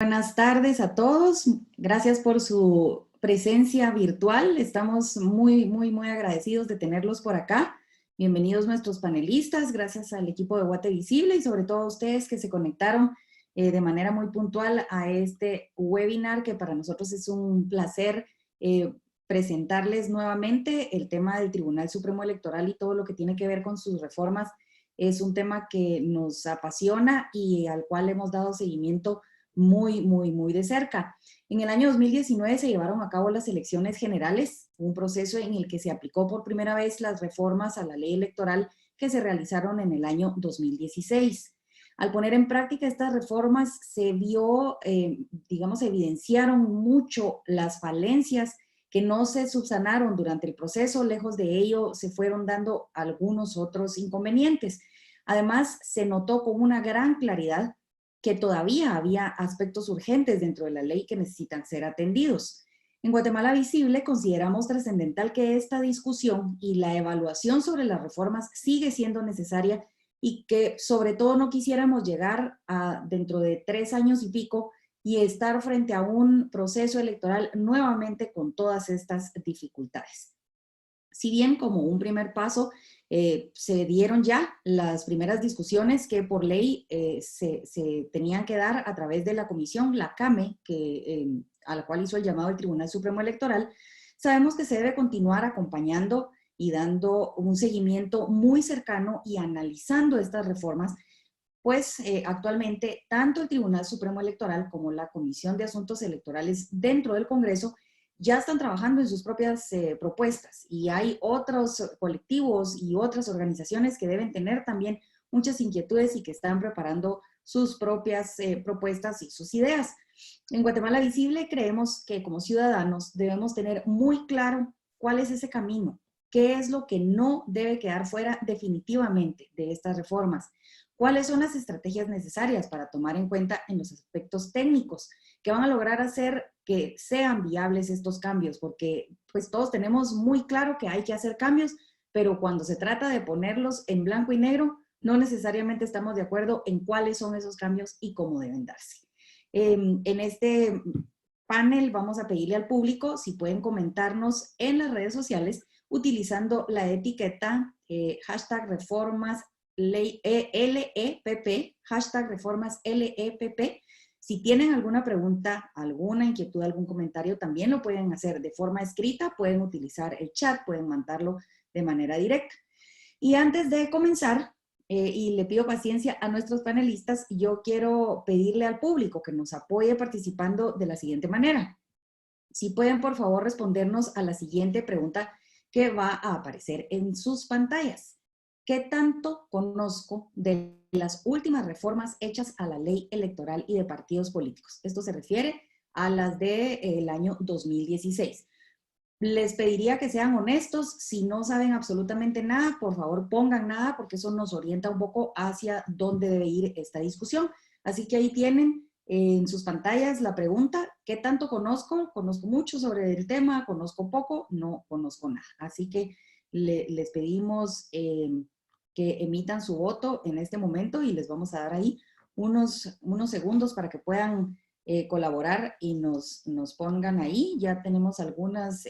Buenas tardes a todos. Gracias por su presencia virtual. Estamos muy agradecidos de tenerlos por acá. Bienvenidos nuestros panelistas. Gracias al equipo de Guate Visible y sobre todo a ustedes que se conectaron de manera muy puntual a este webinar, que para nosotros es un placer presentarles nuevamente. El tema del Tribunal Supremo Electoral y todo lo que tiene que ver con sus reformas es un tema que nos apasiona y al cual hemos dado seguimiento muy de cerca. En el año 2019 se llevaron a cabo las elecciones generales, un proceso en el que se aplicó por primera vez las reformas a la ley electoral que se realizaron en el año 2016. Al poner en práctica estas reformas se vio, digamos, evidenciaron mucho las falencias que no se subsanaron durante el proceso. Lejos de ello se fueron dando algunos otros inconvenientes. Además, se notó con una gran claridad que todavía había aspectos urgentes dentro de la ley que necesitan ser atendidos. En Guatemala Visible consideramos trascendental que esta discusión y la evaluación sobre las reformas sigue siendo necesaria y que sobre todo no quisiéramos llegar a dentro de 3 años y pico y estar frente a un proceso electoral nuevamente con todas estas dificultades. Si bien como un primer paso se dieron ya las primeras discusiones que por ley se tenían que dar a través de la comisión, la CAME, a la cual hizo el llamado el Tribunal Supremo Electoral, sabemos que se debe continuar acompañando y dando un seguimiento muy cercano y analizando estas reformas, pues actualmente tanto el Tribunal Supremo Electoral como la Comisión de Asuntos Electorales dentro del Congreso ya están trabajando en sus propias propuestas y hay otros colectivos y otras organizaciones que deben tener también muchas inquietudes y que están preparando sus propias propuestas y sus ideas. En Guatemala Visible creemos que como ciudadanos debemos tener muy claro cuál es ese camino, qué es lo que no debe quedar fuera definitivamente de estas reformas, cuáles son las estrategias necesarias para tomar en cuenta en los aspectos técnicos que van a lograr hacer que sean viables estos cambios, porque pues todos tenemos muy claro que hay que hacer cambios, pero cuando se trata de ponerlos en blanco y negro, no necesariamente estamos de acuerdo en cuáles son esos cambios y cómo deben darse. En este panel vamos a pedirle al público si pueden comentarnos en las redes sociales utilizando la etiqueta hashtag reformas LEPP, hashtag reformas LEPP. Si tienen alguna pregunta, alguna inquietud, algún comentario, también lo pueden hacer de forma escrita, pueden utilizar el chat, pueden mandarlo de manera directa. Y antes de comenzar, y le pido paciencia a nuestros panelistas, yo quiero pedirle al público que nos apoye participando de la siguiente manera. Si pueden, por favor, respondernos a la siguiente pregunta que va a aparecer en sus pantallas. ¿Qué tanto conozco de las últimas reformas hechas a la ley electoral y de partidos políticos? Esto se refiere a las del año 2016. Les pediría que sean honestos. Si no saben absolutamente nada, por favor pongan nada, porque eso nos orienta un poco hacia dónde debe ir esta discusión. Así que ahí tienen en sus pantallas la pregunta: ¿qué tanto conozco? Conozco mucho sobre el tema, conozco poco, no conozco nada. Así que les pedimos que emitan su voto en este momento y les vamos a dar ahí unos segundos para que puedan colaborar y nos pongan ahí. Ya tenemos algunos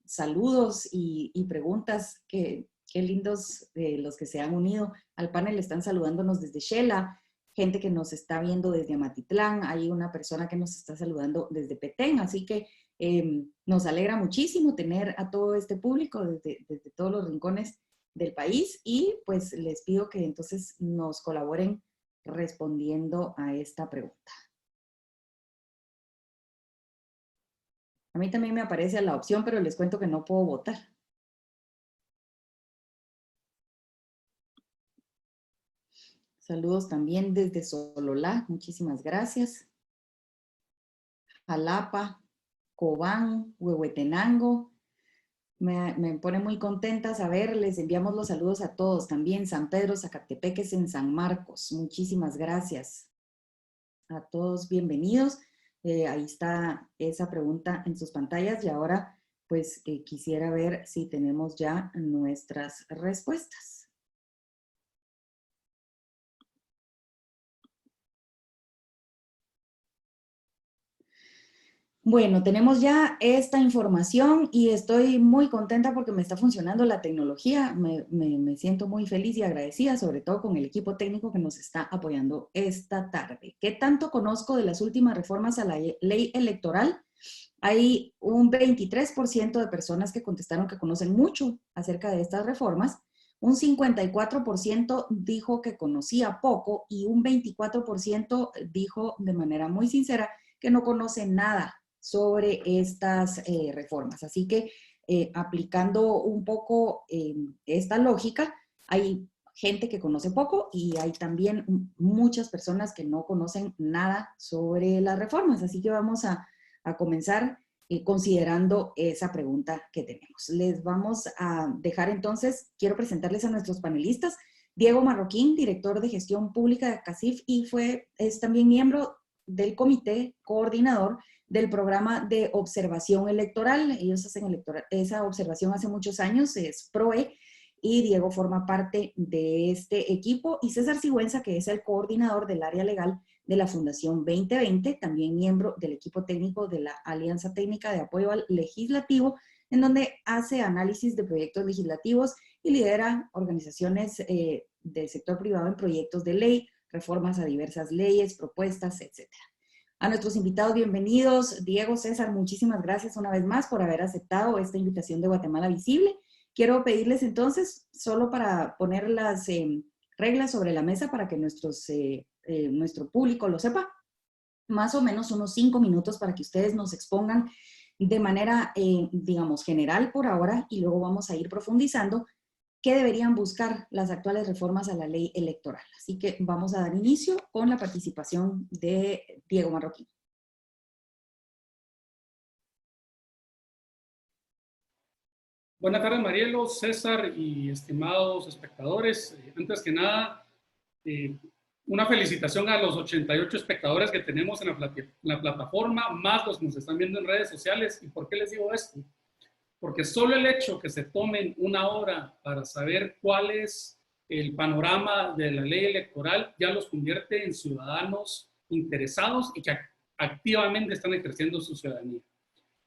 saludos y preguntas que qué lindos los que se han unido al panel. Están saludándonos desde Xela, gente que nos está viendo desde Amatitlán, hay una persona que nos está saludando desde Petén, así que nos alegra muchísimo tener a todo este público desde todos los rincones del país y pues les pido que entonces nos colaboren respondiendo a esta pregunta. A mí también me aparece la opción, pero les cuento que no puedo votar. Saludos también desde Sololá, muchísimas gracias. Jalapa, Cobán, Huehuetenango. Me pone muy contenta saber, les enviamos los saludos a todos. También San Pedro, Zacatepeques en San Marcos. Muchísimas gracias a todos, bienvenidos. Ahí está esa pregunta en sus pantallas y ahora pues quisiera ver si tenemos ya nuestras respuestas. Bueno, tenemos ya esta información y estoy muy contenta porque me está funcionando la tecnología. Me siento muy feliz y agradecida, sobre todo con el equipo técnico que nos está apoyando esta tarde. ¿Qué tanto conozco de las últimas reformas a la ley electoral? Hay un 23% de personas que contestaron que conocen mucho acerca de estas reformas, un 54% dijo que conocía poco y un 24% dijo de manera muy sincera que no conoce nada sobre estas reformas. Así que aplicando un poco esta lógica, hay gente que conoce poco y hay también muchas personas que no conocen nada sobre las reformas. Así que vamos a comenzar considerando esa pregunta que tenemos. Les vamos a dejar entonces, quiero presentarles a nuestros panelistas. Diego Marroquín, director de gestión pública de CACIF y es también miembro del comité coordinador del programa de observación electoral. Ellos hacen esa observación hace muchos años, es PROE, y Diego forma parte de este equipo. Y César Sigüenza, que es el coordinador del área legal de la Fundación 2020, también miembro del equipo técnico de la Alianza Técnica de Apoyo al Legislativo, en donde hace análisis de proyectos legislativos y lidera organizaciones del sector privado en proyectos de ley, reformas a diversas leyes, propuestas, etc. A nuestros invitados, bienvenidos. Diego, César, muchísimas gracias una vez más por haber aceptado esta invitación de Guatemala Visible. Quiero pedirles entonces, solo para poner las reglas sobre la mesa para que nuestro público lo sepa, más o menos unos 5 minutos para que ustedes nos expongan de manera, digamos, general por ahora y luego vamos a ir profundizando qué deberían buscar las actuales reformas a la ley electoral. Así que vamos a dar inicio con la participación de Diego Marroquín. Buenas tardes, Marielo, César y estimados espectadores. Antes que nada, una felicitación a los 88 espectadores que tenemos en la plataforma, más los que nos están viendo en redes sociales. ¿Y por qué les digo esto? Porque solo el hecho que se tomen una hora para saber cuál es el panorama de la ley electoral ya los convierte en ciudadanos interesados y que activamente están ejerciendo su ciudadanía.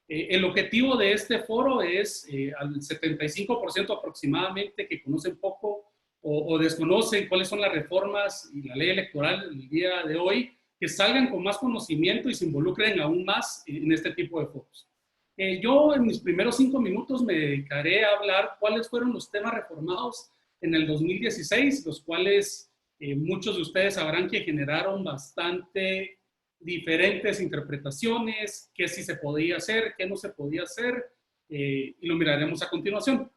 El objetivo de este foro es al 75% aproximadamente que conocen poco o desconocen cuáles son las reformas y la ley electoral el día de hoy, que salgan con más conocimiento y se involucren aún más en este tipo de foros. Yo en mis primeros 5 minutos me dedicaré a hablar cuáles fueron los temas reformados en el 2016, los cuales muchos de ustedes sabrán que generaron bastante diferentes interpretaciones, qué sí se podía hacer, qué no se podía hacer, y lo miraremos a continuación.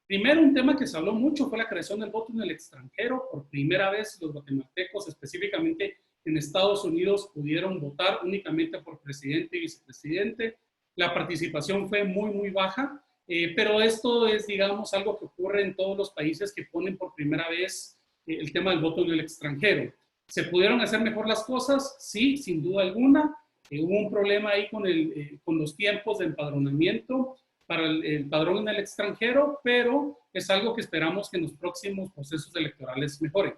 Primero, un tema que se habló mucho fue la creación del voto en el extranjero. Por primera vez, los guatemaltecos, específicamente en Estados Unidos, pudieron votar únicamente por presidente y vicepresidente. La participación fue muy, muy baja, pero esto es, digamos, algo que ocurre en todos los países que ponen por primera vez el tema del voto en el extranjero. ¿Se pudieron hacer mejor las cosas? Sí, sin duda alguna. Hubo un problema ahí con los tiempos de empadronamiento para el padrón en el extranjero, pero es algo que esperamos que en los próximos procesos electorales mejoren.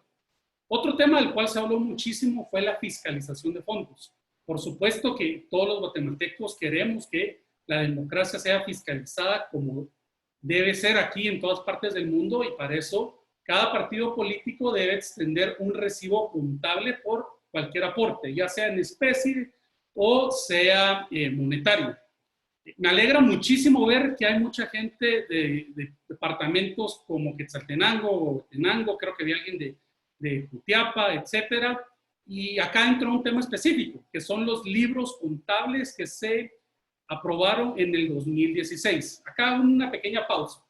Otro tema del cual se habló muchísimo fue la fiscalización de fondos. Por supuesto que todos los guatemaltecos queremos que la democracia sea fiscalizada como debe ser aquí en todas partes del mundo y para eso cada partido político debe extender un recibo contable por cualquier aporte, ya sea en especie o sea monetario. Me alegra muchísimo ver que hay mucha gente de departamentos como Quetzaltenango o Tenango, creo que había alguien de Jutiapa, etcétera. Y acá entró un tema específico, que son los libros contables que se aprobaron en el 2016. Acá una pequeña pausa.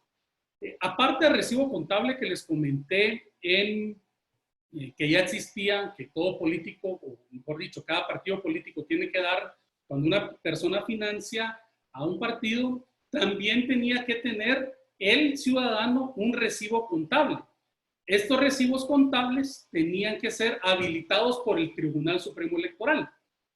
Aparte del recibo contable que les comenté que ya existía, que todo político, o mejor dicho, cada partido político tiene que dar cuando una persona financia a un partido, también tenía que tener el ciudadano un recibo contable. Estos recibos contables tenían que ser habilitados por el Tribunal Supremo Electoral.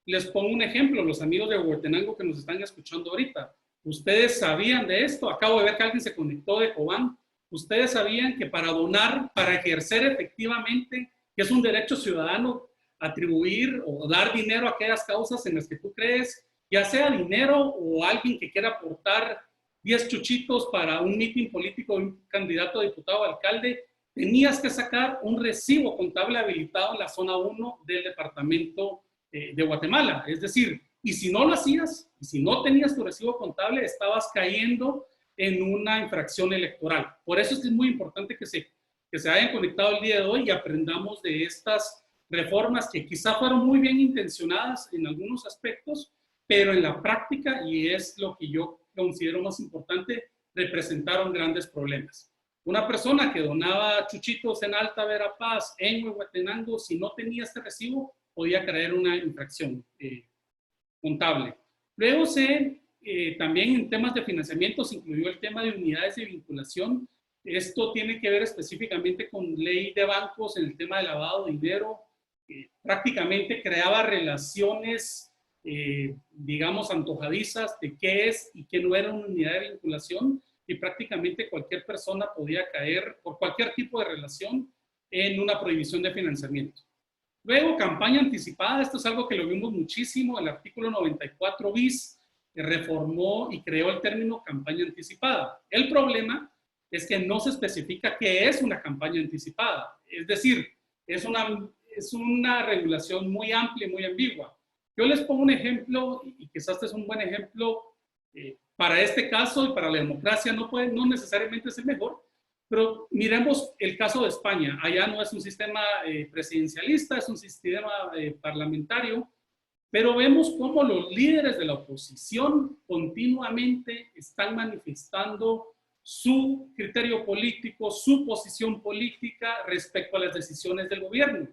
Les pongo un ejemplo, los amigos de Huehuetenango que nos están escuchando ahorita. ¿Ustedes sabían de esto? Acabo de ver que alguien se conectó de Cobán. ¿Ustedes sabían que para donar, para ejercer efectivamente, que es un derecho ciudadano, atribuir o dar dinero a aquellas causas en las que tú crees, ya sea dinero o alguien que quiera aportar 10 chuchitos para un mitin político de un candidato a diputado o alcalde, tenías que sacar un recibo contable habilitado en la zona 1 del departamento de Guatemala. Es decir, y si no lo hacías, y si no tenías tu recibo contable, estabas cayendo en una infracción electoral. Por eso es que es muy importante que se hayan conectado el día de hoy y aprendamos de estas reformas que quizá fueron muy bien intencionadas en algunos aspectos, pero en la práctica, y es lo que yo considero más importante, representaron grandes problemas. Una persona que donaba chuchitos en Alta Verapaz, en Huehuetenango, si no tenía este recibo, podía caer una infracción contable. Luego también en temas de financiamiento se incluyó el tema de unidades de vinculación. Esto tiene que ver específicamente con ley de bancos en el tema de lavado de dinero. Prácticamente creaba relaciones, digamos, antojadizas de qué es y qué no era una unidad de vinculación, y prácticamente cualquier persona podía caer por cualquier tipo de relación en una prohibición de financiamiento. Luego, campaña anticipada, esto es algo que lo vimos muchísimo, el artículo 94 bis reformó y creó el término campaña anticipada. El problema es que no se especifica qué es una campaña anticipada, es decir, es una regulación muy amplia y muy ambigua. Yo les pongo un ejemplo, y quizás este es un buen ejemplo para este caso y para la democracia, no necesariamente es el mejor, pero miremos el caso de España. Allá no es un sistema presidencialista, es un sistema parlamentario, pero vemos cómo los líderes de la oposición continuamente están manifestando su criterio político, su posición política respecto a las decisiones del gobierno.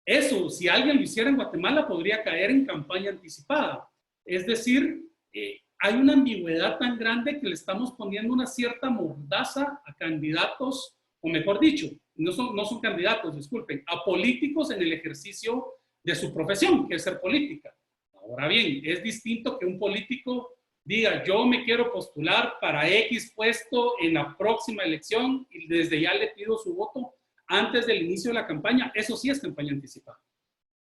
Eso, si alguien lo hiciera en Guatemala, podría caer en campaña anticipada. Es decir, hay una ambigüedad tan grande que le estamos poniendo una cierta mordaza a candidatos, o mejor dicho, no son candidatos, disculpen, a políticos en el ejercicio de su profesión, que es ser política. Ahora bien, es distinto que un político diga, yo me quiero postular para X puesto en la próxima elección y desde ya le pido su voto antes del inicio de la campaña. Eso sí es campaña anticipada,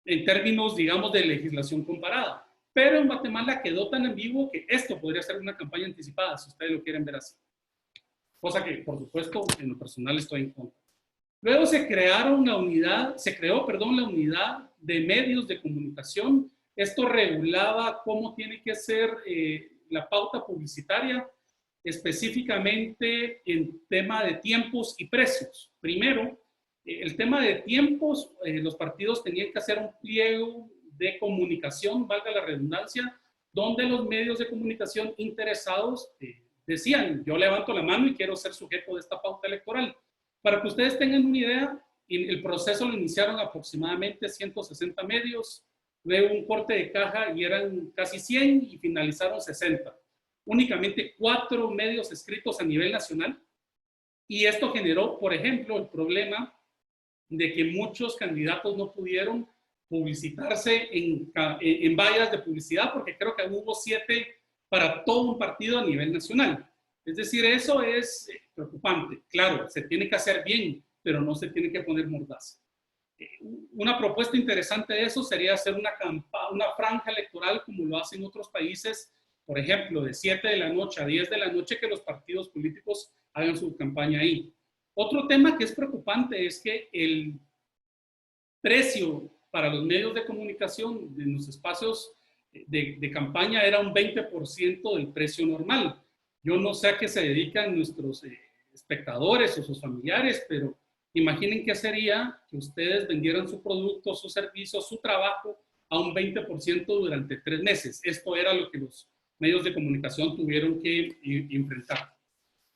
en términos, digamos, de legislación comparada. Pero en Guatemala quedó tan ambiguo que esto podría ser una campaña anticipada, si ustedes lo quieren ver así. Cosa que, por supuesto, en lo personal estoy en contra. Luego se creó la unidad de medios de comunicación. Esto regulaba cómo tiene que ser la pauta publicitaria, específicamente en tema de tiempos y precios. Primero, el tema de tiempos, los partidos tenían que hacer un pliego de comunicación, valga la redundancia, donde los medios de comunicación interesados decían, yo levanto la mano y quiero ser sujeto de esta pauta electoral. Para que ustedes tengan una idea, el proceso lo iniciaron aproximadamente 160 medios, luego un corte de caja y eran casi 100 y finalizaron 60. Únicamente 4 medios escritos a nivel nacional, y esto generó, por ejemplo, el problema de que muchos candidatos no pudieron publicitarse en vallas de publicidad, porque creo que hubo 7 para todo un partido a nivel nacional. Es decir, eso es preocupante. Claro, se tiene que hacer bien, pero no se tiene que poner mordaza. Una propuesta interesante de eso sería hacer una franja electoral como lo hacen otros países, por ejemplo, de 7 de la noche a 10 de la noche, que los partidos políticos hagan su campaña ahí. Otro tema que es preocupante es que el precio para los medios de comunicación en los espacios de campaña era un 20% del precio normal. Yo no sé a qué se dedican nuestros espectadores o sus familiares, pero imaginen qué sería que ustedes vendieran su producto, su servicio, su trabajo a un 20% durante 3 meses. Esto era lo que los medios de comunicación tuvieron que enfrentar.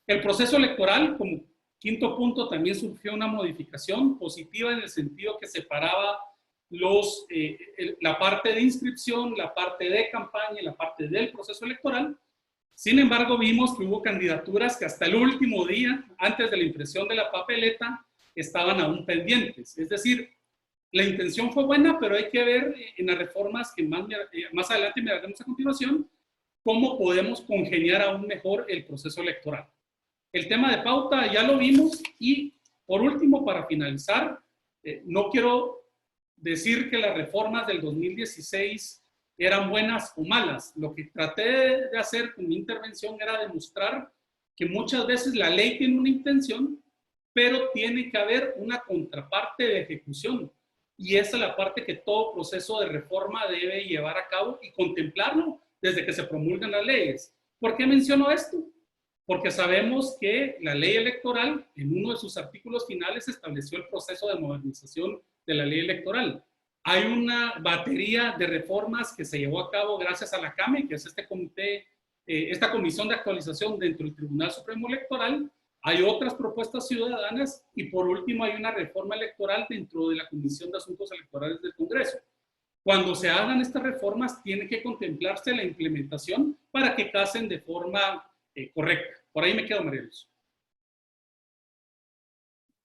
El proceso electoral, como quinto punto, también surgió una modificación positiva en el sentido que separaba la parte de inscripción, la parte de campaña y la parte del proceso electoral. Sin embargo, vimos que hubo candidaturas que hasta el último día, antes de la impresión de la papeleta, estaban aún pendientes. Es decir, la intención fue buena, pero hay que ver en las reformas que más adelante miraremos a continuación, cómo podemos congeniar aún mejor el proceso electoral. El tema de pauta ya lo vimos, y por último, para finalizar, no quiero decir que las reformas del 2016 eran buenas o malas. Lo que traté de hacer con mi intervención era demostrar que muchas veces la ley tiene una intención, pero tiene que haber una contraparte de ejecución. Y esa es la parte que todo proceso de reforma debe llevar a cabo y contemplarlo desde que se promulgan las leyes. ¿Por qué menciono esto? Porque sabemos que la ley electoral, en uno de sus artículos finales, estableció el proceso de modernización de la ley electoral. Hay una batería de reformas que se llevó a cabo gracias a la CAME, que es este comité, esta comisión de actualización dentro del Tribunal Supremo Electoral. Hay otras propuestas ciudadanas y por último hay una reforma electoral dentro de la Comisión de Asuntos Electorales del Congreso. Cuando se hagan estas reformas, tiene que contemplarse la implementación para que casen de forma correcta. Por ahí me quedo, María Luz.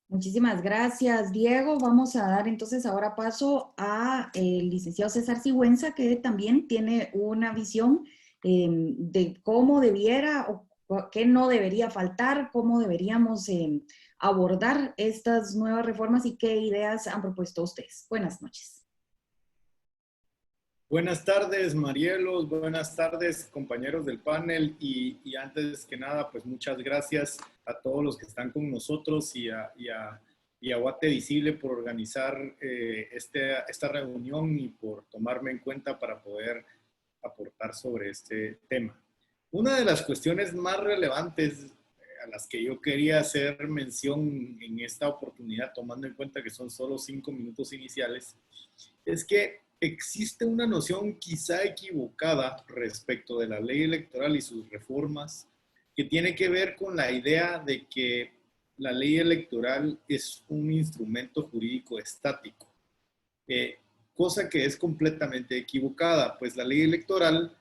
Muchísimas gracias, Diego. Vamos a dar entonces ahora paso a el licenciado César Sigüenza, que también tiene una visión de cómo debiera o qué no debería faltar, cómo deberíamos abordar estas nuevas reformas y qué ideas han propuesto ustedes. Buenas noches. Buenas tardes, Marielos, buenas tardes, compañeros del panel, y antes que nada, pues muchas gracias a todos los que están con nosotros y a Guate Visible por organizar esta reunión y por tomarme en cuenta para poder aportar sobre este tema. Una de las cuestiones más relevantes a las que yo quería hacer mención en esta oportunidad, tomando en cuenta que son solo 5 minutos iniciales, es que existe una noción quizá equivocada respecto de la ley electoral y sus reformas que tiene que ver con la idea de que la ley electoral es un instrumento jurídico estático, cosa que es completamente equivocada, pues la ley electoral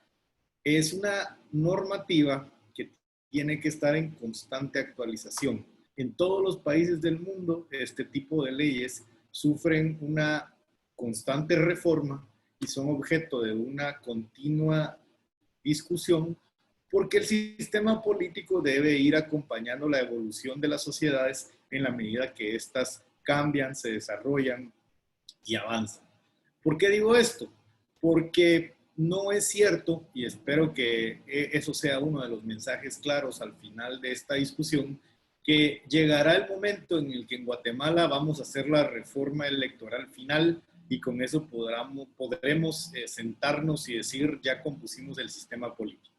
es una normativa que tiene que estar en constante actualización. En todos los países del mundo, este tipo de leyes sufren una constante reforma y son objeto de una continua discusión porque el sistema político debe ir acompañando la evolución de las sociedades en la medida que éstas cambian, se desarrollan y avanzan. ¿Por qué digo esto? Porque no es cierto, y espero que eso sea uno de los mensajes claros al final de esta discusión, que llegará el momento en el que en Guatemala vamos a hacer la reforma electoral final y con eso podremos sentarnos y decir, ya compusimos el sistema político.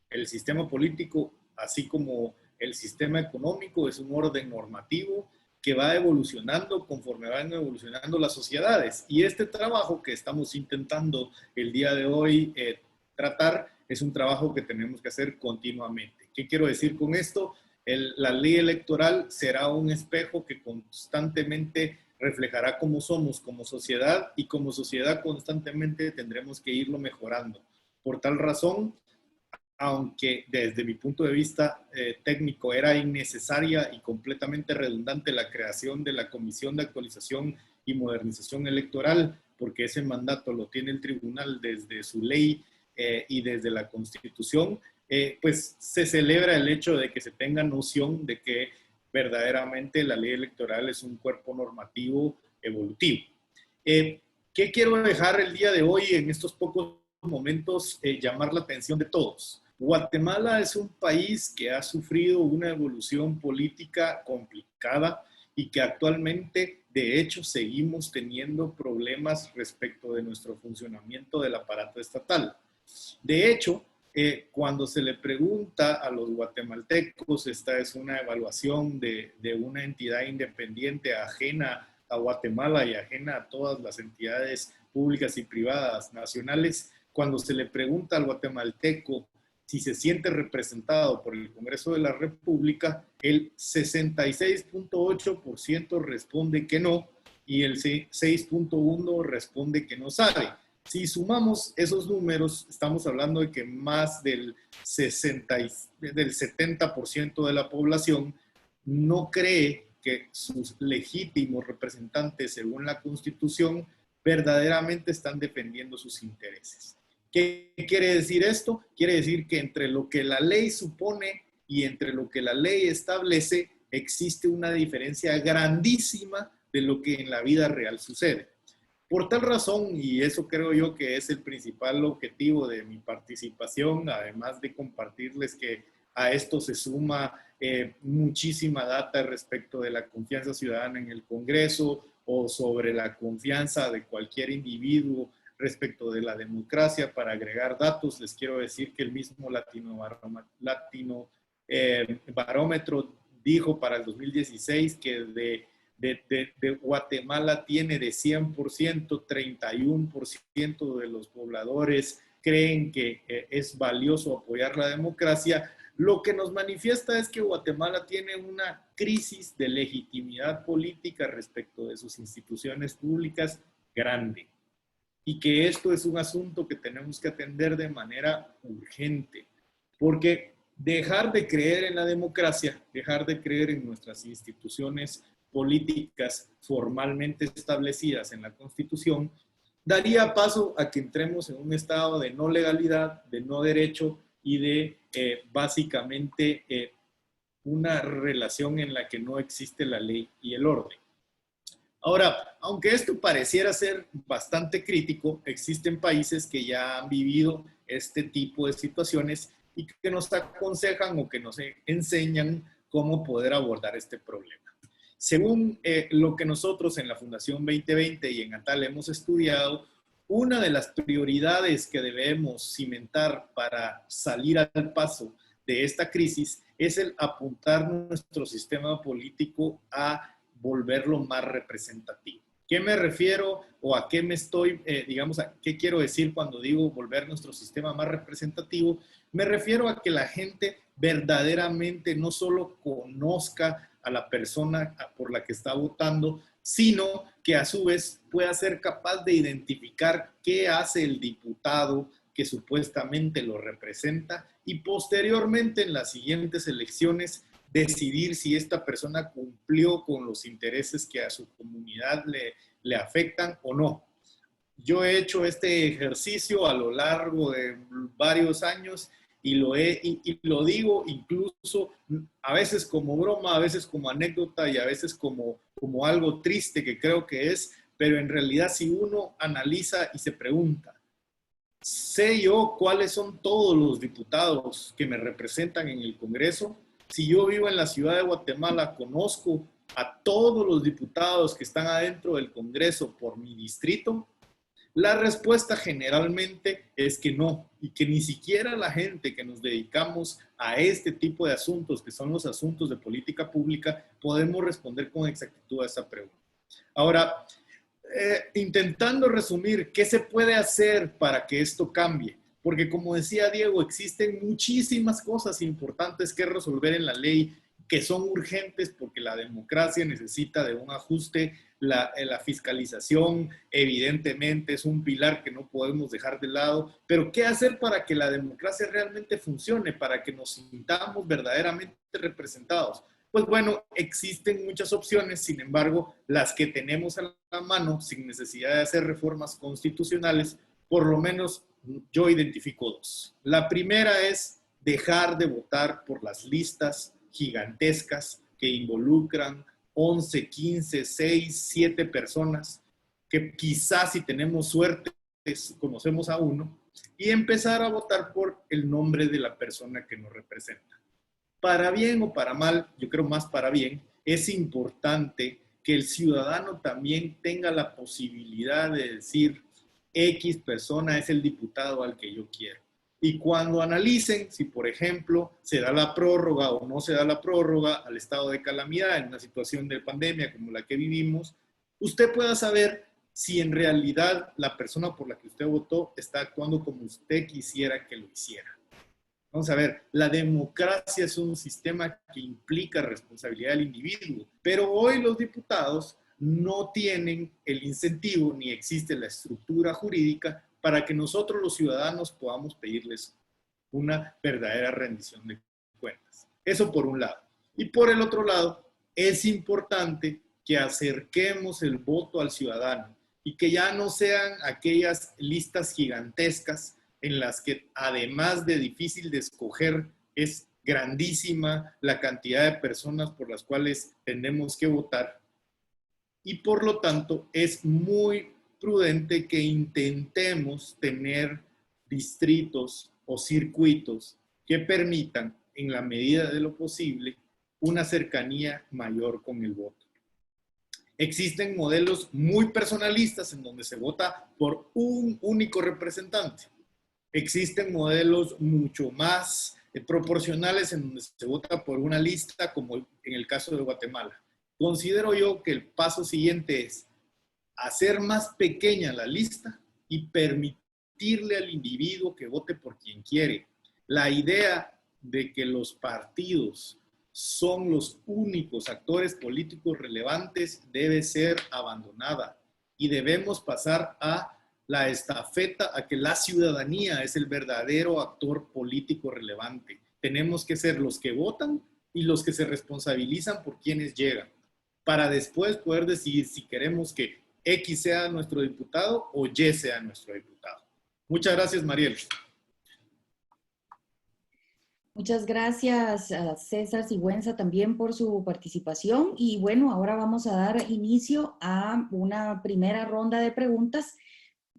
El sistema político, así como el sistema económico, es un orden normativo que va evolucionando conforme van evolucionando las sociedades. Y este trabajo que estamos intentando el día de hoy tratar es un trabajo que tenemos que hacer continuamente. ¿Qué quiero decir con esto? La ley electoral será un espejo que constantemente reflejará cómo somos como sociedad y como sociedad constantemente tendremos que irlo mejorando. Por tal razón, aunque desde mi punto de vista técnico era innecesaria y completamente redundante la creación de la Comisión de Actualización y Modernización Electoral, porque ese mandato lo tiene el tribunal desde su ley y desde la Constitución, pues se celebra el hecho de que se tenga noción de que verdaderamente la ley electoral es un cuerpo normativo evolutivo. ¿Qué quiero dejar el día de hoy en estos pocos momentos? Llamar la atención de todos. Guatemala es un país que ha sufrido una evolución política complicada y que actualmente, de hecho, seguimos teniendo problemas respecto de nuestro funcionamiento del aparato estatal. De hecho, cuando se le pregunta a los guatemaltecos, esta es una evaluación de una entidad independiente ajena a Guatemala y ajena a todas las entidades públicas y privadas nacionales, cuando se le pregunta al guatemalteco si se siente representado por el Congreso de la República, el 66.8% responde que no y el 6.1% responde que no sabe. Si sumamos esos números, estamos hablando de que más del 70% de la población no cree que sus legítimos representantes, según la Constitución, verdaderamente están defendiendo sus intereses. ¿Qué quiere decir esto? Quiere decir que entre lo que la ley supone y entre lo que la ley establece, existe una diferencia grandísima de lo que en la vida real sucede. Por tal razón, y eso creo yo que es el principal objetivo de mi participación, además de compartirles que a esto se suma muchísima data respecto de la confianza ciudadana en el Congreso o sobre la confianza de cualquier individuo respecto de la democracia. Para agregar datos, les quiero decir que el mismo Barómetro dijo para el 2016 que de Guatemala tiene de 100%, 31% de los pobladores creen que es valioso apoyar la democracia. Lo que nos manifiesta es que Guatemala tiene una crisis de legitimidad política respecto de sus instituciones públicas grande, y que esto es un asunto que tenemos que atender de manera urgente, porque dejar de creer en la democracia, dejar de creer en nuestras instituciones políticas formalmente establecidas en la Constitución, daría paso a que entremos en un estado de no legalidad, de no derecho y de básicamente una relación en la que no existe la ley y el orden. Ahora, aunque esto pareciera ser bastante crítico, existen países que ya han vivido este tipo de situaciones y que nos aconsejan o que nos enseñan cómo poder abordar este problema. Según lo que nosotros en la Fundación 2020 y en ATAL hemos estudiado, una de las prioridades que debemos cimentar para salir al paso de esta crisis es el apuntar nuestro sistema político a volverlo más representativo. ¿Qué me refiero o a qué me estoy, a qué quiero decir cuando digo volver nuestro sistema más representativo? Me refiero a que la gente verdaderamente no solo conozca a la persona por la que está votando, sino que a su vez pueda ser capaz de identificar qué hace el diputado que supuestamente lo representa y posteriormente en las siguientes elecciones decidir si esta persona cumplió con los intereses que a su comunidad le afectan o no. Yo he hecho este ejercicio a lo largo de varios años y lo digo incluso a veces como broma, a veces como anécdota y a veces como algo triste que creo que es, pero en realidad si uno analiza y se pregunta, ¿sé yo cuáles son todos los diputados que me representan en el Congreso? Si yo vivo en la ciudad de Guatemala, ¿conozco a todos los diputados que están adentro del Congreso por mi distrito? La respuesta generalmente es que no, y que ni siquiera la gente que nos dedicamos a este tipo de asuntos, que son los asuntos de política pública, podemos responder con exactitud a esa pregunta. Ahora, intentando resumir, ¿qué se puede hacer para que esto cambie? Porque como decía Diego, existen muchísimas cosas importantes que resolver en la ley que son urgentes porque la democracia necesita de un ajuste. La fiscalización evidentemente es un pilar que no podemos dejar de lado, pero ¿qué hacer para que la democracia realmente funcione, para que nos sintamos verdaderamente representados? Pues bueno, existen muchas opciones, sin embargo, las que tenemos a la mano, sin necesidad de hacer reformas constitucionales, por lo menos yo identifico dos. La primera es dejar de votar por las listas gigantescas que involucran 11, 15, 6, 7 personas, que quizás si tenemos suerte conocemos a uno, y empezar a votar por el nombre de la persona que nos representa. Para bien o para mal, yo creo más para bien, es importante que el ciudadano también tenga la posibilidad de decir X persona es el diputado al que yo quiero. Y cuando analicen si, por ejemplo, se da la prórroga o no se da la prórroga al estado de calamidad en una situación de pandemia como la que vivimos, usted pueda saber si en realidad la persona por la que usted votó está actuando como usted quisiera que lo hiciera. Vamos a ver, la democracia es un sistema que implica responsabilidad del individuo, pero hoy los diputados no tienen el incentivo ni existe la estructura jurídica para que nosotros los ciudadanos podamos pedirles una verdadera rendición de cuentas. Eso por un lado. Y por el otro lado, es importante que acerquemos el voto al ciudadano y que ya no sean aquellas listas gigantescas en las que además de difícil de escoger, es grandísima la cantidad de personas por las cuales tenemos que votar. Y por lo tanto es muy prudente que intentemos tener distritos o circuitos que permitan, en la medida de lo posible, una cercanía mayor con el voto. Existen modelos muy personalistas en donde se vota por un único representante. Existen modelos mucho más proporcionales en donde se vota por una lista, como en el caso de Guatemala. Considero yo que el paso siguiente es hacer más pequeña la lista y permitirle al individuo que vote por quien quiere. La idea de que los partidos son los únicos actores políticos relevantes debe ser abandonada y debemos pasar a la estafeta, a que la ciudadanía es el verdadero actor político relevante. Tenemos que ser los que votan y los que se responsabilizan por quienes llegan, para después poder decidir si queremos que X sea nuestro diputado o Y sea nuestro diputado. Muchas gracias, Mariel. Muchas gracias a César Sigüenza también por su participación. Y bueno, ahora vamos a dar inicio a una primera ronda de preguntas.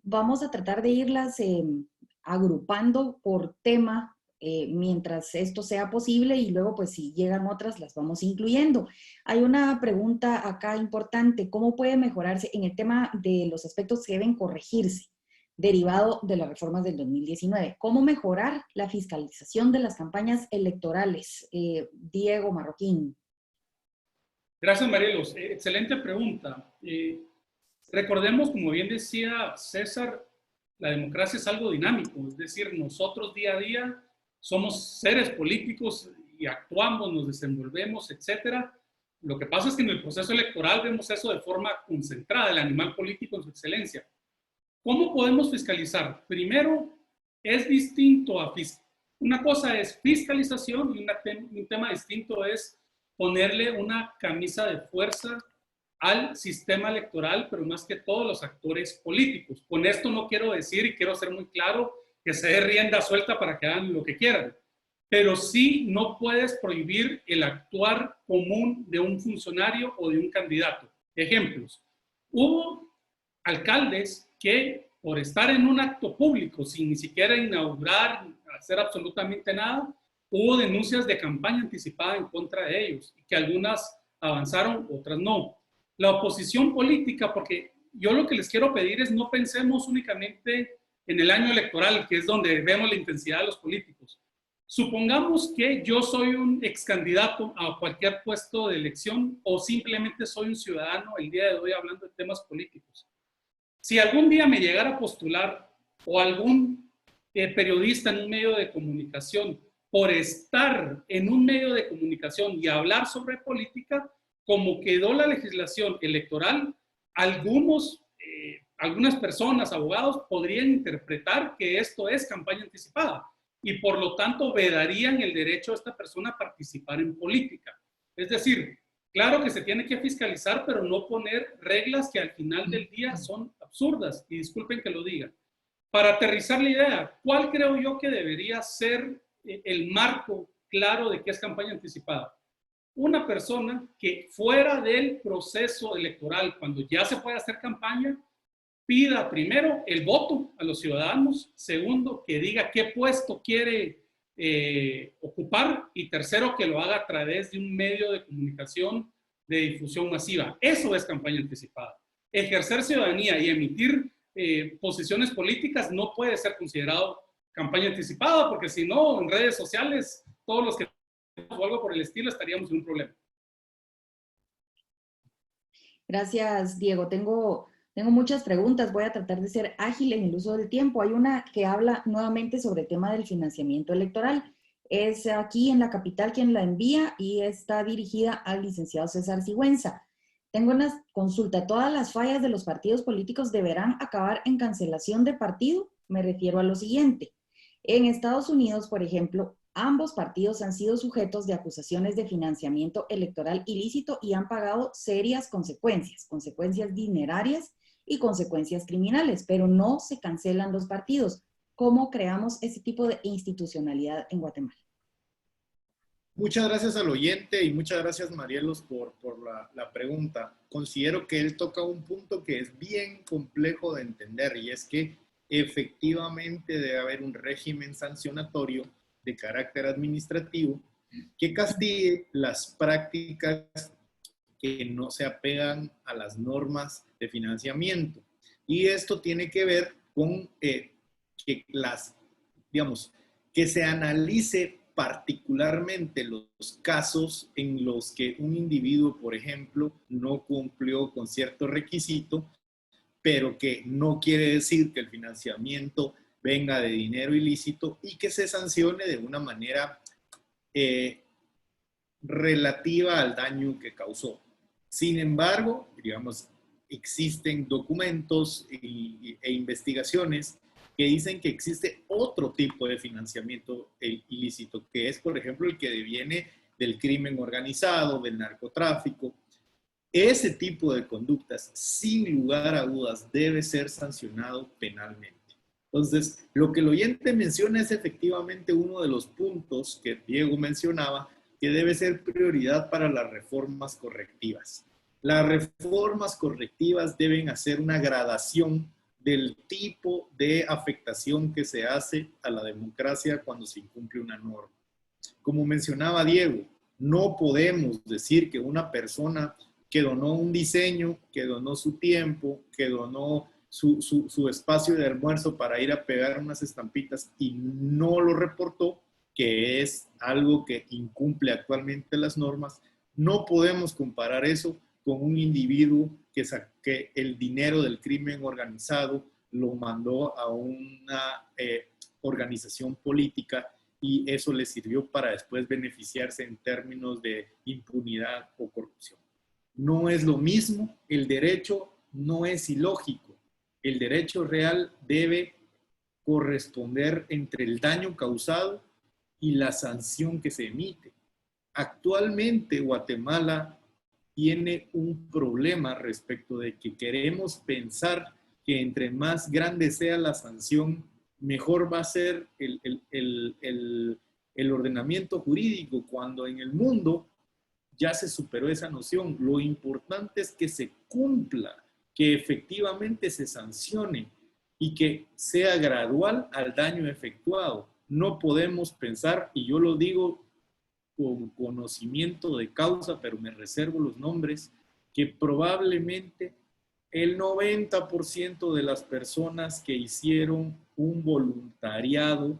Vamos a tratar de irlas agrupando por tema mientras esto sea posible y luego pues si llegan otras las vamos incluyendo. Hay una pregunta acá importante: ¿cómo puede mejorarse en el tema de los aspectos que deben corregirse derivado de las reformas del 2019? ¿Cómo mejorar la fiscalización de las campañas electorales? Diego Marroquín. Gracias, Marielos. Excelente pregunta. Recordemos, como bien decía César, la democracia es algo dinámico, es decir, nosotros día a día somos seres políticos y actuamos, nos desenvolvemos, etcétera. Lo que pasa es que en el proceso electoral vemos eso de forma concentrada, el animal político en su excelencia. ¿Cómo podemos fiscalizar? Primero, es distinto a una cosa es fiscalización y un tema distinto es ponerle una camisa de fuerza al sistema electoral, pero más que todos los actores políticos. Con esto no quiero decir, y quiero ser muy claro, que se dé rienda suelta para que hagan lo que quieran, pero sí no puedes prohibir el actuar común de un funcionario o de un candidato. Ejemplos: hubo alcaldes que por estar en un acto público sin ni siquiera inaugurar, hacer absolutamente nada, hubo denuncias de campaña anticipada en contra de ellos, y que algunas avanzaron, otras no. La oposición política, porque yo lo que les quiero pedir es no pensemos únicamente en el año electoral, que es donde vemos la intensidad de los políticos. Supongamos que yo soy un ex candidato a cualquier puesto de elección o simplemente soy un ciudadano el día de hoy hablando de temas políticos. Si algún día me llegara a postular o algún periodista en un medio de comunicación, por estar en un medio de comunicación y hablar sobre política, como quedó la legislación electoral, algunas personas, abogados, podrían interpretar que esto es campaña anticipada y por lo tanto vedarían el derecho a esta persona a participar en política. Es decir, claro que se tiene que fiscalizar, pero no poner reglas que al final del día son absurdas, y disculpen que lo diga. Para aterrizar la idea, ¿cuál creo yo que debería ser el marco claro de qué es campaña anticipada? Una persona que fuera del proceso electoral, cuando ya se puede hacer campaña, pida primero el voto a los ciudadanos, segundo, que diga qué puesto quiere ocupar, y tercero, que lo haga a través de un medio de comunicación de difusión masiva. Eso es campaña anticipada. Ejercer ciudadanía y emitir posiciones políticas no puede ser considerado campaña anticipada, porque si no, en redes sociales, todos los que o algo por el estilo estaríamos en un problema. Gracias, Diego. Tengo muchas preguntas. Voy a tratar de ser ágil en el uso del tiempo. Hay una que habla nuevamente sobre el tema del financiamiento electoral. Es aquí en la capital quien la envía y está dirigida al licenciado César Sigüenza. Tengo una consulta. ¿Todas las fallas de los partidos políticos deberán acabar en cancelación de partido? Me refiero a lo siguiente. En Estados Unidos, por ejemplo, ambos partidos han sido sujetos de acusaciones de financiamiento electoral ilícito y han pagado serias consecuencias dinerarias y consecuencias criminales, pero no se cancelan los partidos. ¿Cómo creamos ese tipo de institucionalidad en Guatemala? Muchas gracias al oyente y muchas gracias, Marielos, por la pregunta. Considero que él toca un punto que es bien complejo de entender y es que efectivamente debe haber un régimen sancionatorio de carácter administrativo que castigue las prácticas que no se apegan a las normas de financiamiento. Y esto tiene que ver con que digamos, que se analice particularmente los casos en los que un individuo, por ejemplo, no cumplió con cierto requisito, pero que no quiere decir que el financiamiento venga de dinero ilícito y que se sancione de una manera relativa al daño que causó. Sin embargo, digamos, existen documentos e investigaciones que dicen que existe otro tipo de financiamiento ilícito, que es, por ejemplo, el que deviene del crimen organizado, del narcotráfico. Ese tipo de conductas, sin lugar a dudas, debe ser sancionado penalmente. Entonces, lo que el oyente menciona es efectivamente uno de los puntos que Diego mencionaba, que debe ser prioridad para las reformas correctivas. Las reformas correctivas deben hacer una gradación del tipo de afectación que se hace a la democracia cuando se incumple una norma. Como mencionaba Diego, no podemos decir que una persona que donó un diseño, que donó su tiempo, que donó su espacio de almuerzo para ir a pegar unas estampitas y no lo reportó, que es algo que incumple actualmente las normas, no podemos comparar eso con un individuo que el dinero del crimen organizado lo mandó a una organización política y eso le sirvió para después beneficiarse en términos de impunidad o corrupción. No es lo mismo, el derecho no es ilógico. El derecho real debe corresponder entre el daño causado y la sanción que se emite. Actualmente Guatemala tiene un problema respecto de que queremos pensar que entre más grande sea la sanción, mejor va a ser el ordenamiento jurídico, cuando en el mundo ya se superó esa noción. Lo importante es que se cumpla, que efectivamente se sancione y que sea gradual al daño efectuado. No podemos pensar, y yo lo digo con conocimiento de causa, pero me reservo los nombres, que probablemente el 90% de las personas que hicieron un voluntariado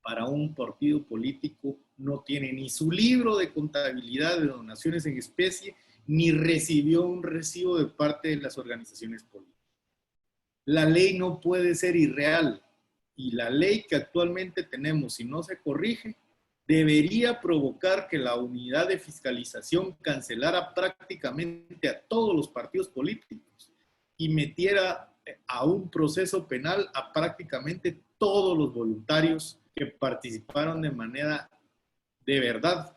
para un partido político no tiene ni su libro de contabilidad de donaciones en especie, ni recibió un recibo de parte de las organizaciones políticas. La ley no puede ser irreal y la ley que actualmente tenemos, si no se corrige, debería provocar que la unidad de fiscalización cancelara prácticamente a todos los partidos políticos y metiera a un proceso penal a prácticamente todos los voluntarios que participaron de manera de verdad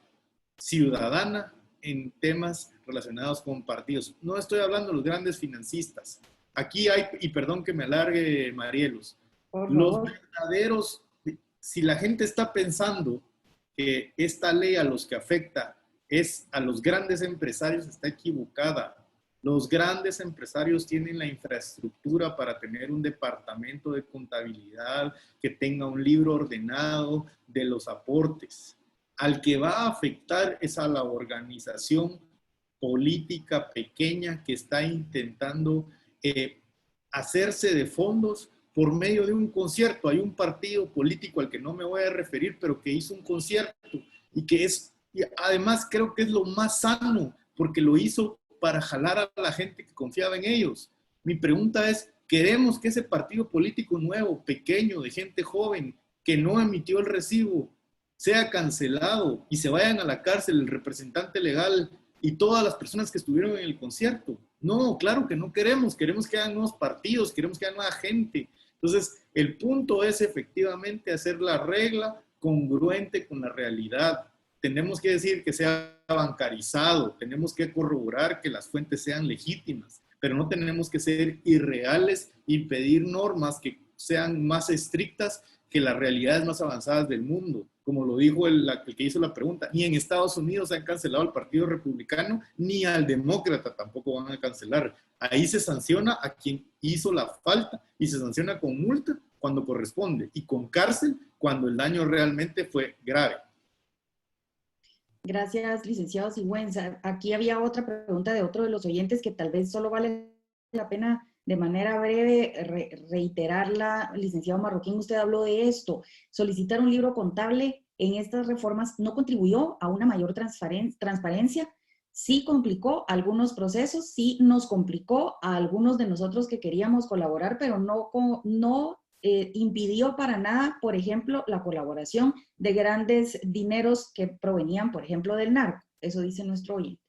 ciudadana en temas relacionados con partidos. No estoy hablando de los grandes financistas. Aquí hay, y perdón que me alargue, Marielos, los verdaderos, si la gente está pensando que esta ley a los que afecta es a los grandes empresarios, está equivocada. Los grandes empresarios tienen la infraestructura para tener un departamento de contabilidad que tenga un libro ordenado de los aportes. Al que va a afectar es a la organización política pequeña que está intentando hacerse de fondos por medio de un concierto. Hay un partido político al que no me voy a referir, pero que hizo un concierto y que es, y además creo que es lo más sano, porque lo hizo para jalar a la gente que confiaba en ellos. Mi pregunta es, ¿queremos que ese partido político nuevo, pequeño, de gente joven, que no emitió el recibo, sea cancelado y se vayan a la cárcel el representante legal y todas las personas que estuvieron en el concierto? No, claro que no queremos. Queremos que hagan nuevos partidos, queremos que haya nueva gente. Entonces, el punto es efectivamente hacer la regla congruente con la realidad. Tenemos que decir que sea bancarizado, tenemos que corroborar que las fuentes sean legítimas, pero no tenemos que ser irreales y pedir normas que sean más estrictas que las realidades más avanzadas del mundo. Como lo dijo el que hizo la pregunta, ni en Estados Unidos han cancelado al Partido Republicano, ni al Demócrata tampoco van a cancelar. Ahí se sanciona a quien hizo la falta y se sanciona con multa cuando corresponde y con cárcel cuando el daño realmente fue grave. Gracias, licenciado Sigüenza. Aquí había otra pregunta de otro de los oyentes que tal vez solo vale la pena de manera breve reiterarla. Licenciado Marroquín, usted habló de esto. Solicitar un libro contable en estas reformas no contribuyó a una mayor transparencia, sí complicó algunos procesos, sí nos complicó a algunos de nosotros que queríamos colaborar, pero no impidió para nada, por ejemplo, la colaboración de grandes dineros que provenían, por ejemplo, del narco. Eso dice nuestro oyente.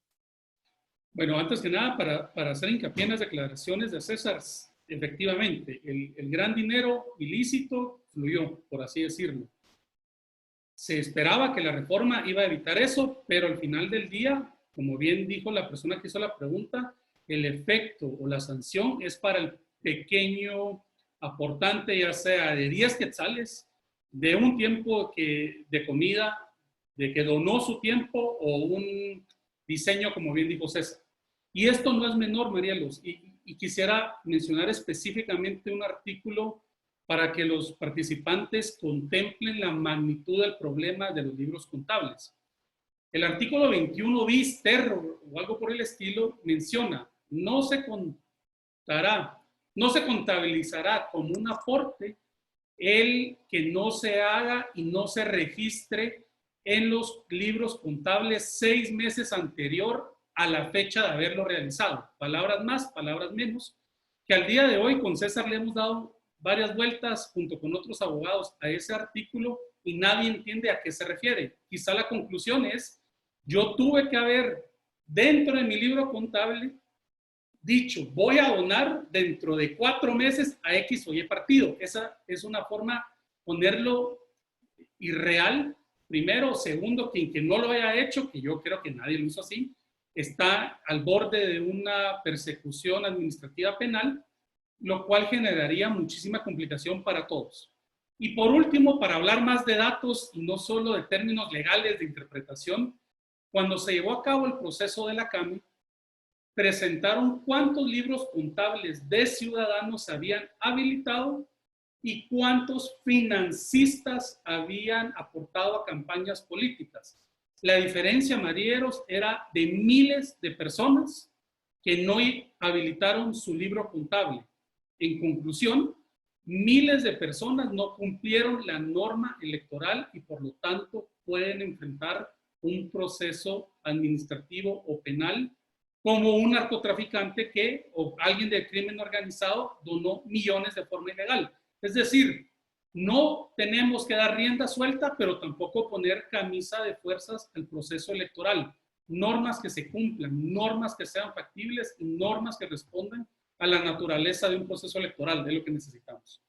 Bueno, antes que nada, para hacer hincapié en las declaraciones de César, efectivamente, el gran dinero ilícito fluyó, por así decirlo. Se esperaba que la reforma iba a evitar eso, pero al final del día, como bien dijo la persona que hizo la pregunta, el efecto o la sanción es para el pequeño aportante, ya sea de 10 quetzales, de un tiempo de comida, de que donó su tiempo o un diseño, como bien dijo César. Y esto no es menor, Marielos, y quisiera mencionar específicamente un artículo para que los participantes contemplen la magnitud del problema de los libros contables. El artículo 21 bis terror o algo por el estilo menciona, no se contabilizará como un aporte el que no se haga y no se registre en los libros contables 6 meses anterior a la fecha de haberlo realizado. Palabras más, palabras menos, que al día de hoy con César le hemos dado varias vueltas junto con otros abogados a ese artículo y nadie entiende a qué se refiere. Quizá la conclusión es, yo tuve que haber dentro de mi libro contable dicho, voy a donar dentro de 4 meses a X o Y partido. Esa es una forma de ponerlo irreal, primero. Segundo, quien que no lo haya hecho, que yo creo que nadie lo hizo así, está al borde de una persecución administrativa penal, lo cual generaría muchísima complicación para todos. Y por último, para hablar más de datos y no solo de términos legales de interpretación, cuando se llevó a cabo el proceso de la CAMI, presentaron cuántos libros contables de ciudadanos se habían habilitado y cuántos financistas habían aportado a campañas políticas. La diferencia, Marieros, era de miles de personas que no habilitaron su libro contable. En conclusión, miles de personas no cumplieron la norma electoral y por lo tanto pueden enfrentar un proceso administrativo o penal como un narcotraficante o alguien del crimen organizado donó millones de forma ilegal. Es decir, no tenemos que dar rienda suelta, pero tampoco poner camisa de fuerzas al proceso electoral. Normas que se cumplan, normas que sean factibles y normas que respondan a la naturaleza de un proceso electoral, de lo que necesitamos.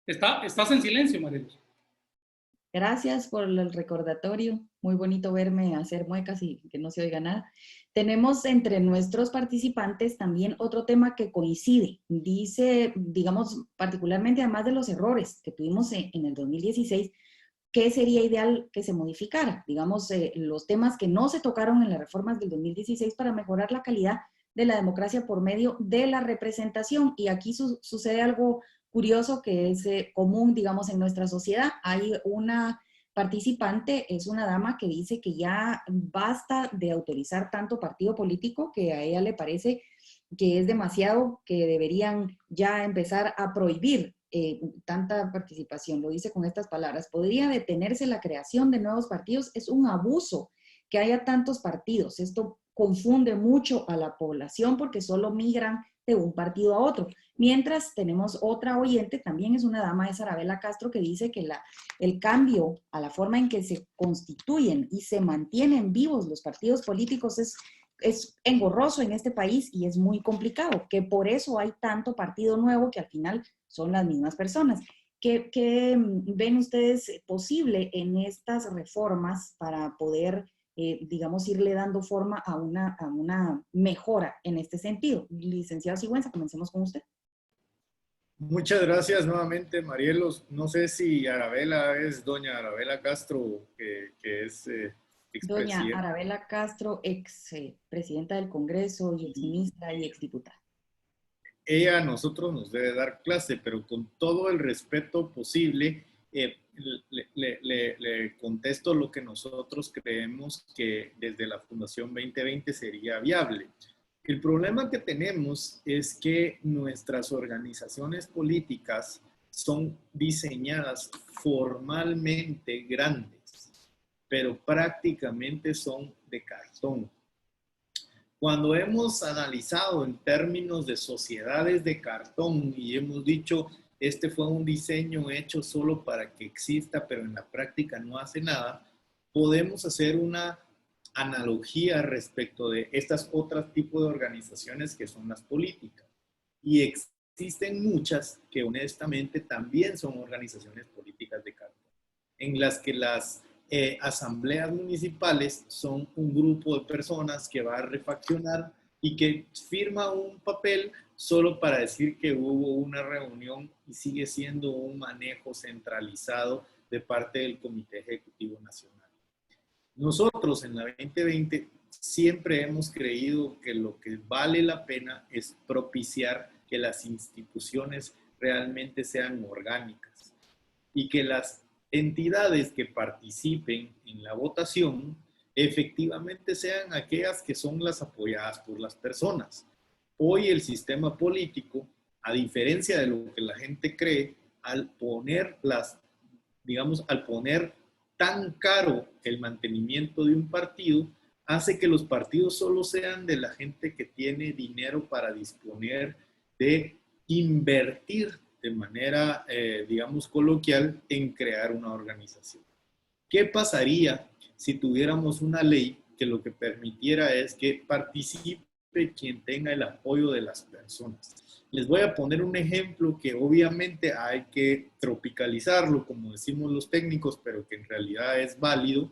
Estás en silencio, Marielos. Gracias por el recordatorio. Muy bonito verme hacer muecas y que no se oiga nada. Tenemos entre nuestros participantes también otro tema que coincide. Dice, digamos, particularmente además de los errores que tuvimos en el 2016, ¿qué sería ideal que se modificara? Digamos, los temas que no se tocaron en las reformas del 2016 para mejorar la calidad de la democracia por medio de la representación. Y aquí sucede algo curioso que es común, digamos, en nuestra sociedad. Hay una participante, es una dama que dice que ya basta de autorizar tanto partido político, que a ella le parece que es demasiado, que deberían ya empezar a prohibir tanta participación. Lo dice con estas palabras: podría detenerse la creación de nuevos partidos. Es un abuso que haya tantos partidos. Esto confunde mucho a la población porque solo migran de un partido a otro. Mientras tenemos otra oyente, también es una dama, es Arabela Castro, que dice que el cambio a la forma en que se constituyen y se mantienen vivos los partidos políticos es engorroso en este país y es muy complicado, que por eso hay tanto partido nuevo que al final son las mismas personas. ¿Qué ven ustedes posible en estas reformas para poder digamos, irle dando forma a una mejora en este sentido. Licenciado Sigüenza, comencemos con usted. Muchas gracias nuevamente, Marielos. No sé si Arabela es doña Arabela Castro, que es Doña expresidenta. Arabela Castro, ex presidenta del Congreso y ex ministra y ex diputada. Ella a nosotros nos debe dar clase, pero con todo el respeto posible, le contesto lo que nosotros creemos que desde la Fundación 2020 sería viable. El problema que tenemos es que nuestras organizaciones políticas son diseñadas formalmente grandes, pero prácticamente son de cartón. Cuando hemos analizado en términos de sociedades de cartón y hemos dicho, este fue un diseño hecho solo para que exista, pero en la práctica no hace nada, podemos hacer una analogía respecto de estas otras tipos de organizaciones que son las políticas. Y existen muchas que honestamente también son organizaciones políticas de cartón, en las que las asambleas municipales son un grupo de personas que va a refaccionar y que firma un papel solo para decir que hubo una reunión y sigue siendo un manejo centralizado de parte del Comité Ejecutivo Nacional. Nosotros en la 2020 siempre hemos creído que lo que vale la pena es propiciar que las instituciones realmente sean orgánicas y que las entidades que participen en la votación efectivamente sean aquellas que son las apoyadas por las personas. Hoy el sistema político, a diferencia de lo que la gente cree, al poner tan caro el mantenimiento de un partido, hace que los partidos solo sean de la gente que tiene dinero para disponer de invertir de manera, coloquial, en crear una organización. ¿Qué pasaría si tuviéramos una ley que lo que permitiera es que participe quien tenga el apoyo de las personas? Les voy a poner un ejemplo que obviamente hay que tropicalizarlo, como decimos los técnicos, pero que en realidad es válido.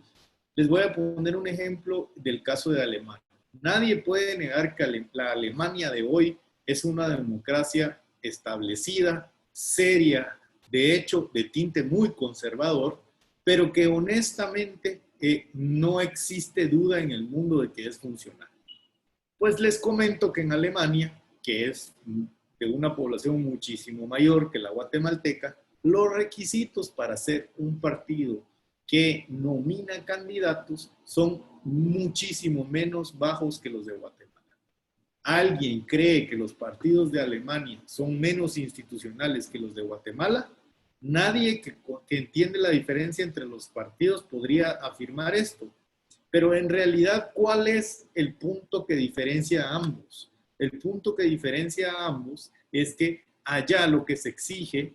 Les voy a poner un ejemplo del caso de Alemania. Nadie puede negar que la Alemania de hoy es una democracia establecida, seria, de hecho, de tinte muy conservador, pero que honestamente no existe duda en el mundo de que es funcional. Pues les comento que en Alemania, que es de una población muchísimo mayor que la guatemalteca, los requisitos para ser un partido que nomina candidatos son muchísimo menos bajos que los de Guatemala. ¿Alguien cree que los partidos de Alemania son menos institucionales que los de Guatemala? Nadie que entiende la diferencia entre los partidos podría afirmar esto. Pero en realidad, ¿cuál es el punto que diferencia a ambos? El punto que diferencia a ambos es que allá lo que se exige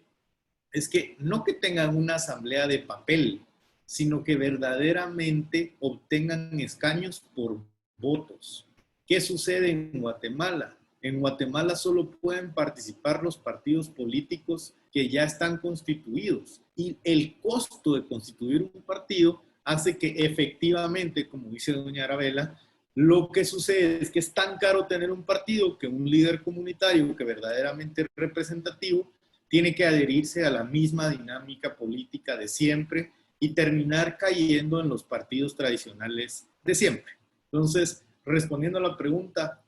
es que no que tengan una asamblea de papel, sino que verdaderamente obtengan escaños por votos. ¿Qué sucede en Guatemala? En Guatemala solo pueden participar los partidos políticos que ya están constituidos y el costo de constituir un partido hace que efectivamente, como dice doña Arabela, lo que sucede es que es tan caro tener un partido que un líder comunitario que verdaderamente es representativo tiene que adherirse a la misma dinámica política de siempre y terminar cayendo en los partidos tradicionales de siempre. Entonces, respondiendo a la pregunta,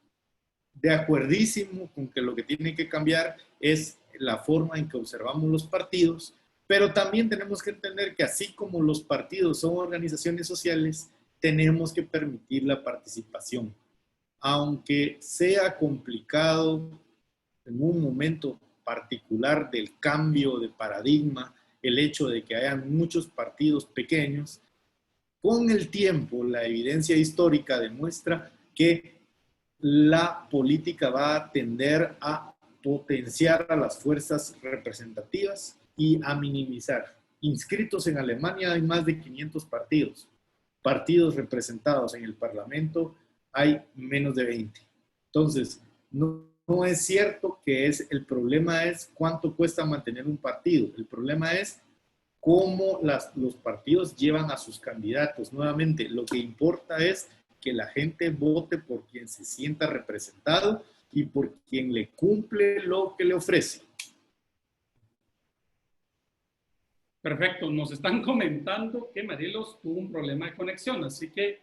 de acuerdísimo con que lo que tiene que cambiar es la forma en que observamos los partidos, pero también tenemos que entender que así como los partidos son organizaciones sociales, tenemos que permitir la participación. Aunque sea complicado en un momento particular del cambio de paradigma, el hecho de que hayan muchos partidos pequeños, con el tiempo la evidencia histórica demuestra que la política va a tender a potenciar a las fuerzas representativas y a minimizar. Inscritos en Alemania hay más de 500 partidos. Partidos representados en el Parlamento hay menos de 20. Entonces, no es cierto que el problema es cuánto cuesta mantener un partido. El problema es cómo los partidos llevan a sus candidatos. Nuevamente, lo que importa es que la gente vote por quien se sienta representado y por quien le cumple lo que le ofrece. Perfecto, nos están comentando que Marielos tuvo un problema de conexión, así que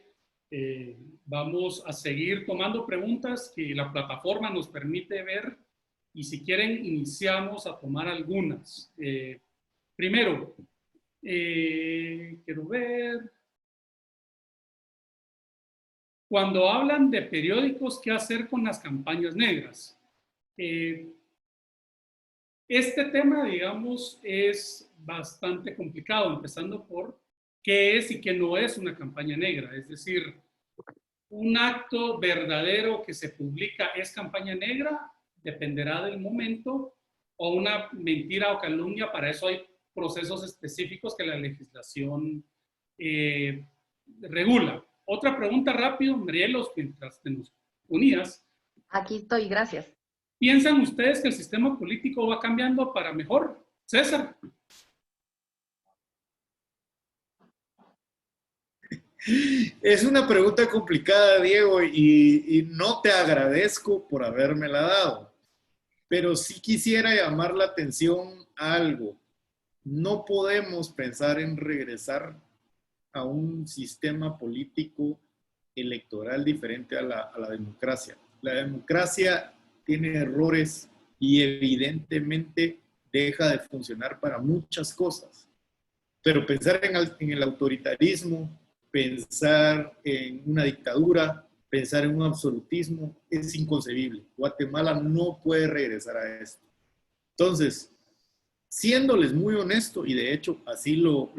vamos a seguir tomando preguntas que la plataforma nos permite ver y si quieren iniciamos a tomar algunas. Primero, quiero ver. Cuando hablan de periódicos, ¿qué hacer con las campañas negras? Este tema, digamos, es bastante complicado, empezando por qué es y qué no es una campaña negra. Es decir, un acto verdadero que se publica es campaña negra, dependerá del momento, o una mentira o calumnia. Para eso hay procesos específicos que la legislación regula. Otra pregunta rápido, Marielos, mientras te nos unías. Aquí estoy, gracias. ¿Piensan ustedes que el sistema político va cambiando para mejor? César. Es una pregunta complicada, Diego, y no te agradezco por habérmela dado, pero sí quisiera llamar la atención a algo. No podemos pensar en regresar a un sistema político electoral diferente a la democracia. La democracia tiene errores y evidentemente deja de funcionar para muchas cosas. Pero pensar en el autoritarismo, pensar en una dictadura, pensar en un absolutismo es inconcebible. Guatemala no puede regresar a esto. Entonces, siéndoles muy honesto, y de hecho así lo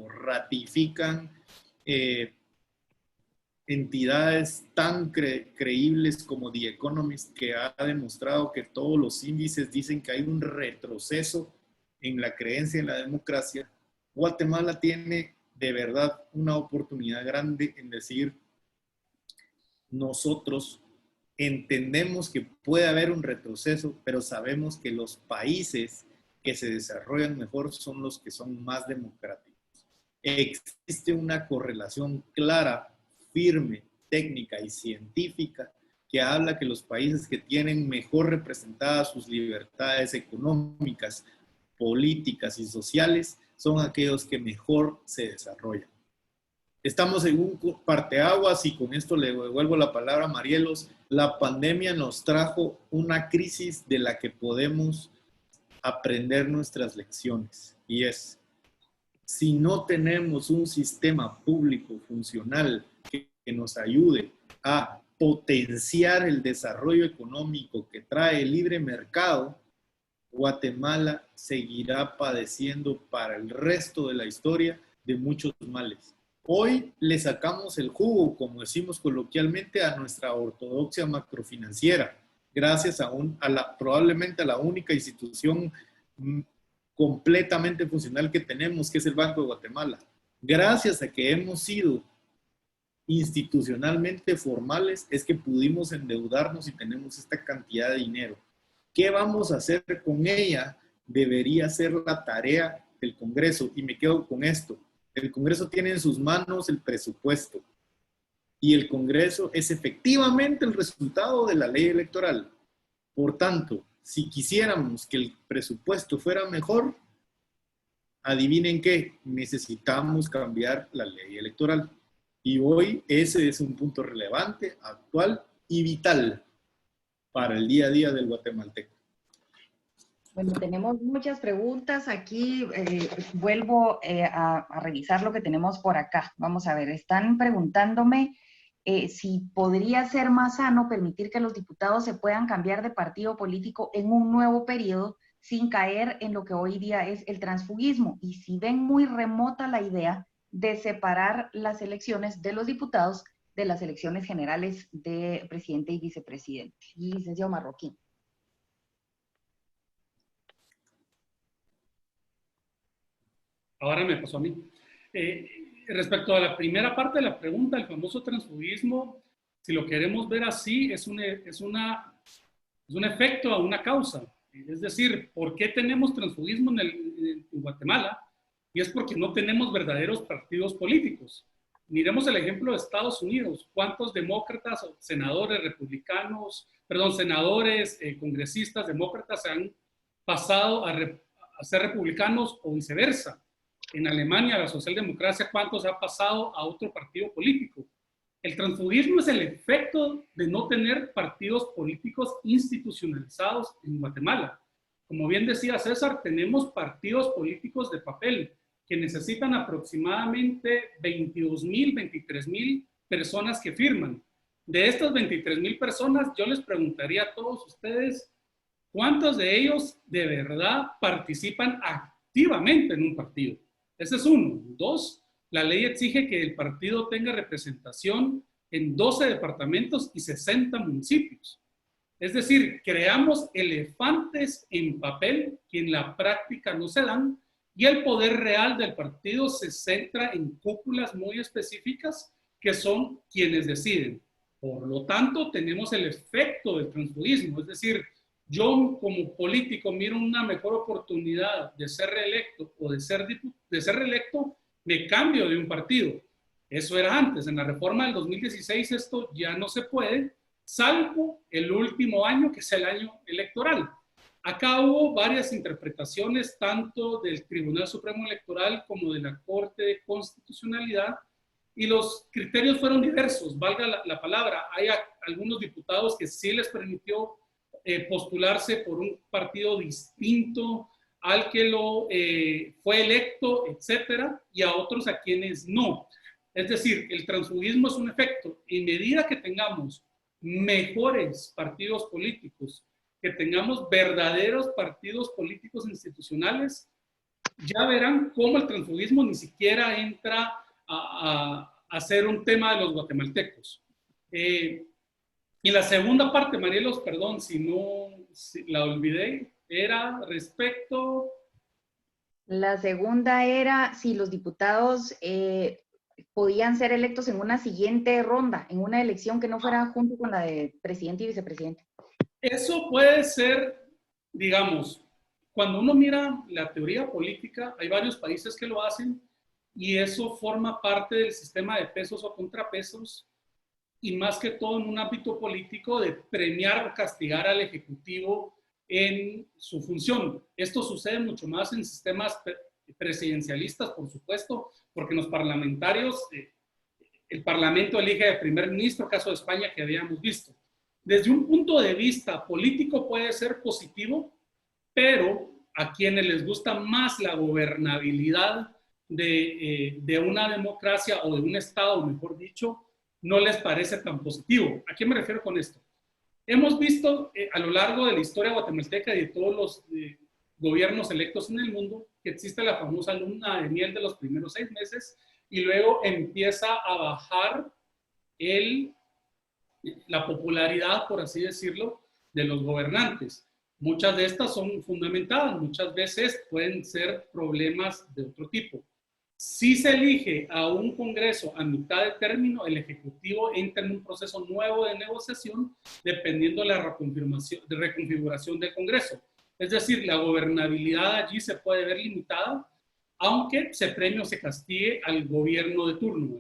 ratifican entidades tan creíbles como The Economist, que ha demostrado que todos los índices dicen que hay un retroceso en la creencia en la democracia, Guatemala tiene de verdad una oportunidad grande en decir, nosotros entendemos que puede haber un retroceso, pero sabemos que los países que se desarrollan mejor son los que son más democráticos. Existe una correlación clara, firme, técnica y científica que habla que los países que tienen mejor representadas sus libertades económicas, políticas y sociales son aquellos que mejor se desarrollan. Estamos en un parteaguas y con esto le devuelvo la palabra a Marielos. La pandemia nos trajo una crisis de la que podemos aprender nuestras lecciones y es, si no tenemos un sistema público funcional que nos ayude a potenciar el desarrollo económico que trae el libre mercado, Guatemala seguirá padeciendo para el resto de la historia de muchos males. Hoy le sacamos el jugo, como decimos coloquialmente, a nuestra ortodoxia macrofinanciera, gracias probablemente a la única institución completamente funcional que tenemos, que es el Banco de Guatemala. Gracias a que hemos sido institucionalmente formales, es que pudimos endeudarnos y tenemos esta cantidad de dinero. ¿Qué vamos a hacer con ella? Debería ser la tarea del Congreso. Y me quedo con esto. El Congreso tiene en sus manos el presupuesto. Y el Congreso es efectivamente el resultado de la ley electoral. Por tanto, si quisiéramos que el presupuesto fuera mejor, adivinen qué, necesitamos cambiar la ley electoral. Y hoy ese es un punto relevante, actual y vital para el día a día del guatemalteco. Bueno, tenemos muchas preguntas aquí. Vuelvo a revisar lo que tenemos por acá. Vamos a ver, están preguntándome si podría ser más sano permitir que los diputados se puedan cambiar de partido político en un nuevo periodo sin caer en lo que hoy día es el transfugismo. Y si ven muy remota la idea de separar las elecciones de los diputados de las elecciones generales de presidente y vicepresidente. Y licenciado Marroquín. Ahora me pasó a mí. Respecto a la primera parte de la pregunta, el famoso transfugismo, si lo queremos ver así, es un efecto a una causa. Es decir, ¿por qué tenemos transfugismo en Guatemala? Y es porque no tenemos verdaderos partidos políticos. Miremos el ejemplo de Estados Unidos. ¿Cuántos demócratas, senadores republicanos, perdón, senadores, congresistas demócratas se han pasado a ser republicanos o viceversa? En Alemania, la socialdemocracia, ¿cuántos ha pasado a otro partido político? El transfugismo es el efecto de no tener partidos políticos institucionalizados en Guatemala. Como bien decía César, tenemos partidos políticos de papel que necesitan aproximadamente 22,000, 23,000 personas que firman. De estas 23,000 personas, yo les preguntaría a todos ustedes, ¿cuántos de ellos de verdad participan activamente en un partido? Ese es uno. Dos, la ley exige que el partido tenga representación en 12 departamentos y 60 municipios. Es decir, creamos elefantes en papel que en la práctica no se dan y el poder real del partido se centra en cúpulas muy específicas que son quienes deciden. Por lo tanto, tenemos el efecto del transfugismo, es decir, yo como político miro una mejor oportunidad de ser reelecto o de ser reelecto, me cambio de un partido. Eso era antes. En la reforma del 2016 esto ya no se puede, salvo el último año, que es el año electoral. Acá hubo varias interpretaciones, tanto del Tribunal Supremo Electoral como de la Corte de Constitucionalidad, y los criterios fueron diversos, valga la palabra. Hay algunos diputados que sí les permitió postularse por un partido distinto al que lo fue electo, etcétera, y a otros a quienes no. Es decir, el transfugismo es un efecto. En medida que tengamos mejores partidos políticos, que tengamos verdaderos partidos políticos institucionales, ya verán cómo el transfugismo ni siquiera entra a ser un tema de los guatemaltecos. Y la segunda parte, Marielos, perdón, si la olvidé, era respecto... La segunda era si los diputados podían ser electos en una siguiente ronda, en una elección que no fuera junto con la de presidente y vicepresidente. Eso puede ser, digamos, cuando uno mira la teoría política, hay varios países que lo hacen y eso forma parte del sistema de pesos o contrapesos y más que todo en un ámbito político de premiar o castigar al Ejecutivo en su función. Esto sucede mucho más en sistemas presidencialistas, por supuesto, porque los parlamentarios, el Parlamento elige al primer ministro, caso de España que habíamos visto. Desde un punto de vista político puede ser positivo, pero a quienes les gusta más la gobernabilidad de una democracia o de un Estado, mejor dicho, no les parece tan positivo. ¿A qué me refiero con esto? Hemos visto a lo largo de la historia guatemalteca y de todos los gobiernos electos en el mundo que existe la famosa luna de miel de los primeros 6 meses y luego empieza a bajar la popularidad, por así decirlo, de los gobernantes. Muchas de estas son fundamentadas, muchas veces pueden ser problemas de otro tipo. Si se elige a un Congreso a mitad de término, el Ejecutivo entra en un proceso nuevo de negociación dependiendo de la reconfiguración del Congreso. Es decir, la gobernabilidad allí se puede ver limitada, aunque se premie o se castigue al gobierno de turno.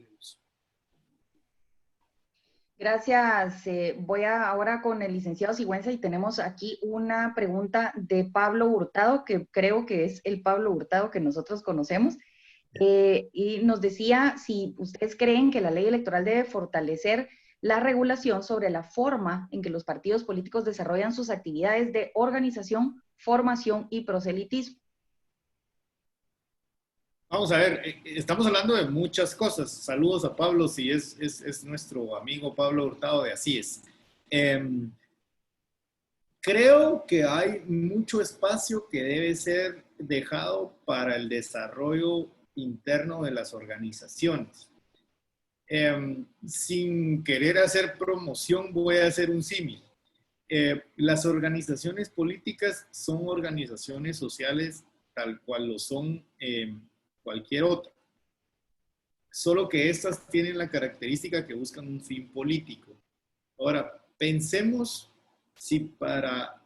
Gracias. Voy ahora con el licenciado Sigüenza y tenemos aquí una pregunta de Pablo Hurtado, que creo que es el Pablo Hurtado que nosotros conocemos. Y nos decía si ustedes creen que la ley electoral debe fortalecer la regulación sobre la forma en que los partidos políticos desarrollan sus actividades de organización, formación y proselitismo. Vamos a ver, estamos hablando de muchas cosas. Saludos a Pablo, si es nuestro amigo Pablo Hurtado de Así es. Creo que hay mucho espacio que debe ser dejado para el desarrollo interno de las organizaciones. Sin querer hacer promoción, voy a hacer un símil. Las organizaciones políticas son organizaciones sociales tal cual lo son cualquier otra. Solo que estas tienen la característica que buscan un fin político. Ahora, pensemos si para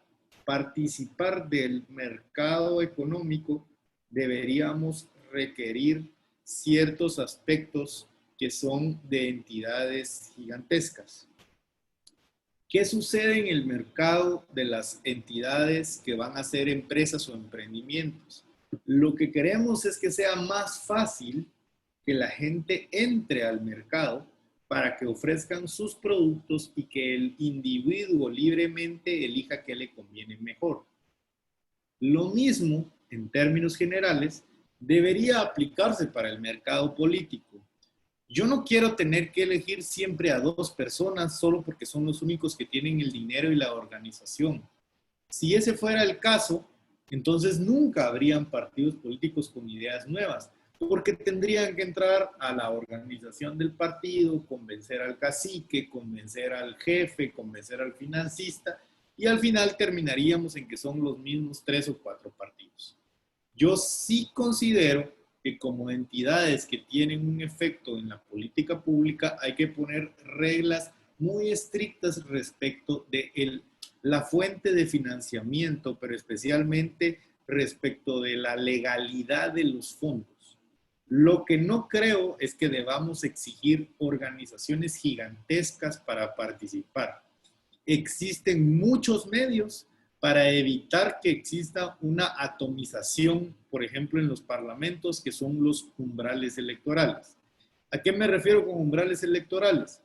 participar del mercado económico, deberíamos requerir ciertos aspectos que son de entidades gigantescas. ¿Qué sucede en el mercado de las entidades que van a ser empresas o emprendimientos? Lo que queremos es que sea más fácil que la gente entre al mercado para que ofrezcan sus productos y que el individuo libremente elija qué le conviene mejor. Lo mismo, en términos generales, debería aplicarse para el mercado político. Yo no quiero tener que elegir siempre a dos personas solo porque son los únicos que tienen el dinero y la organización. Si ese fuera el caso, entonces nunca habrían partidos políticos con ideas nuevas, porque tendrían que entrar a la organización del partido, convencer al cacique, convencer al jefe, convencer al financista, y al final terminaríamos en que son los mismos 3 o 4 partidos. Yo sí considero que como entidades que tienen un efecto en la política pública hay que poner reglas muy estrictas respecto de la fuente de financiamiento, pero especialmente respecto de la legalidad de los fondos. Lo que no creo es que debamos exigir organizaciones gigantescas para participar. Existen muchos medios para evitar que exista una atomización, por ejemplo, en los parlamentos, que son los umbrales electorales. ¿A qué me refiero con umbrales electorales?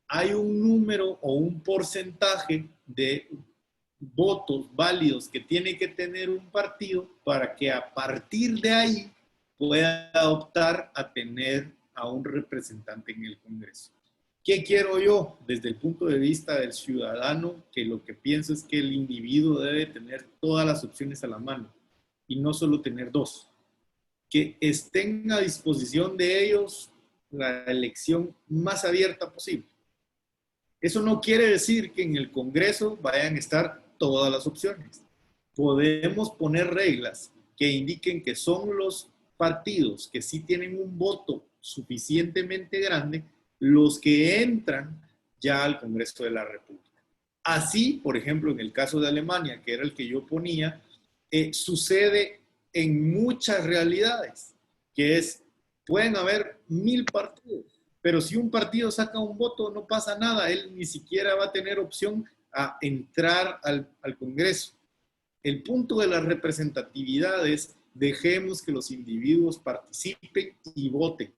Hay un número o un porcentaje de votos válidos que tiene que tener un partido para que a partir de ahí pueda optar a tener a un representante en el Congreso. ¿Qué quiero yo? Desde el punto de vista del ciudadano, que lo que pienso es que el individuo debe tener todas las opciones a la mano y no solo tener dos. Que estén a disposición de ellos la elección más abierta posible. Eso no quiere decir que en el Congreso vayan a estar todas las opciones. Podemos poner reglas que indiquen que son los partidos que sí tienen un voto suficientemente grande los que entran ya al Congreso de la República. Así, por ejemplo, en el caso de Alemania, que era el que yo ponía, sucede en muchas realidades, que pueden haber 1000 partidos, pero si un partido saca un voto no pasa nada, él ni siquiera va a tener opción a entrar al Congreso. El punto de la representatividad es dejemos que los individuos participen y voten.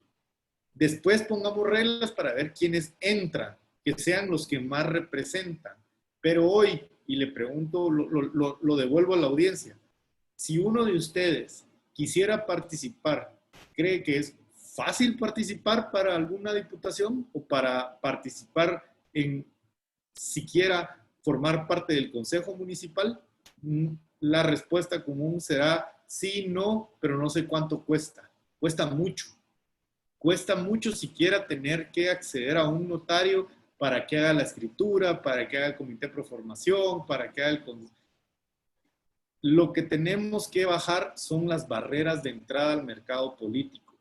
Después pongamos reglas para ver quiénes entran, que sean los que más representan. Pero hoy, y le pregunto, lo devuelvo a la audiencia, si uno de ustedes quisiera participar, ¿cree que es fácil participar para alguna diputación o para participar en siquiera formar parte del consejo municipal? La respuesta común será sí, no, pero no sé cuánto cuesta. Cuesta mucho. Cuesta mucho siquiera tener que acceder a un notario para que haga la escritura, para que haga el comité de proformación, para que haga el... Lo que tenemos que bajar son las barreras de entrada al mercado político.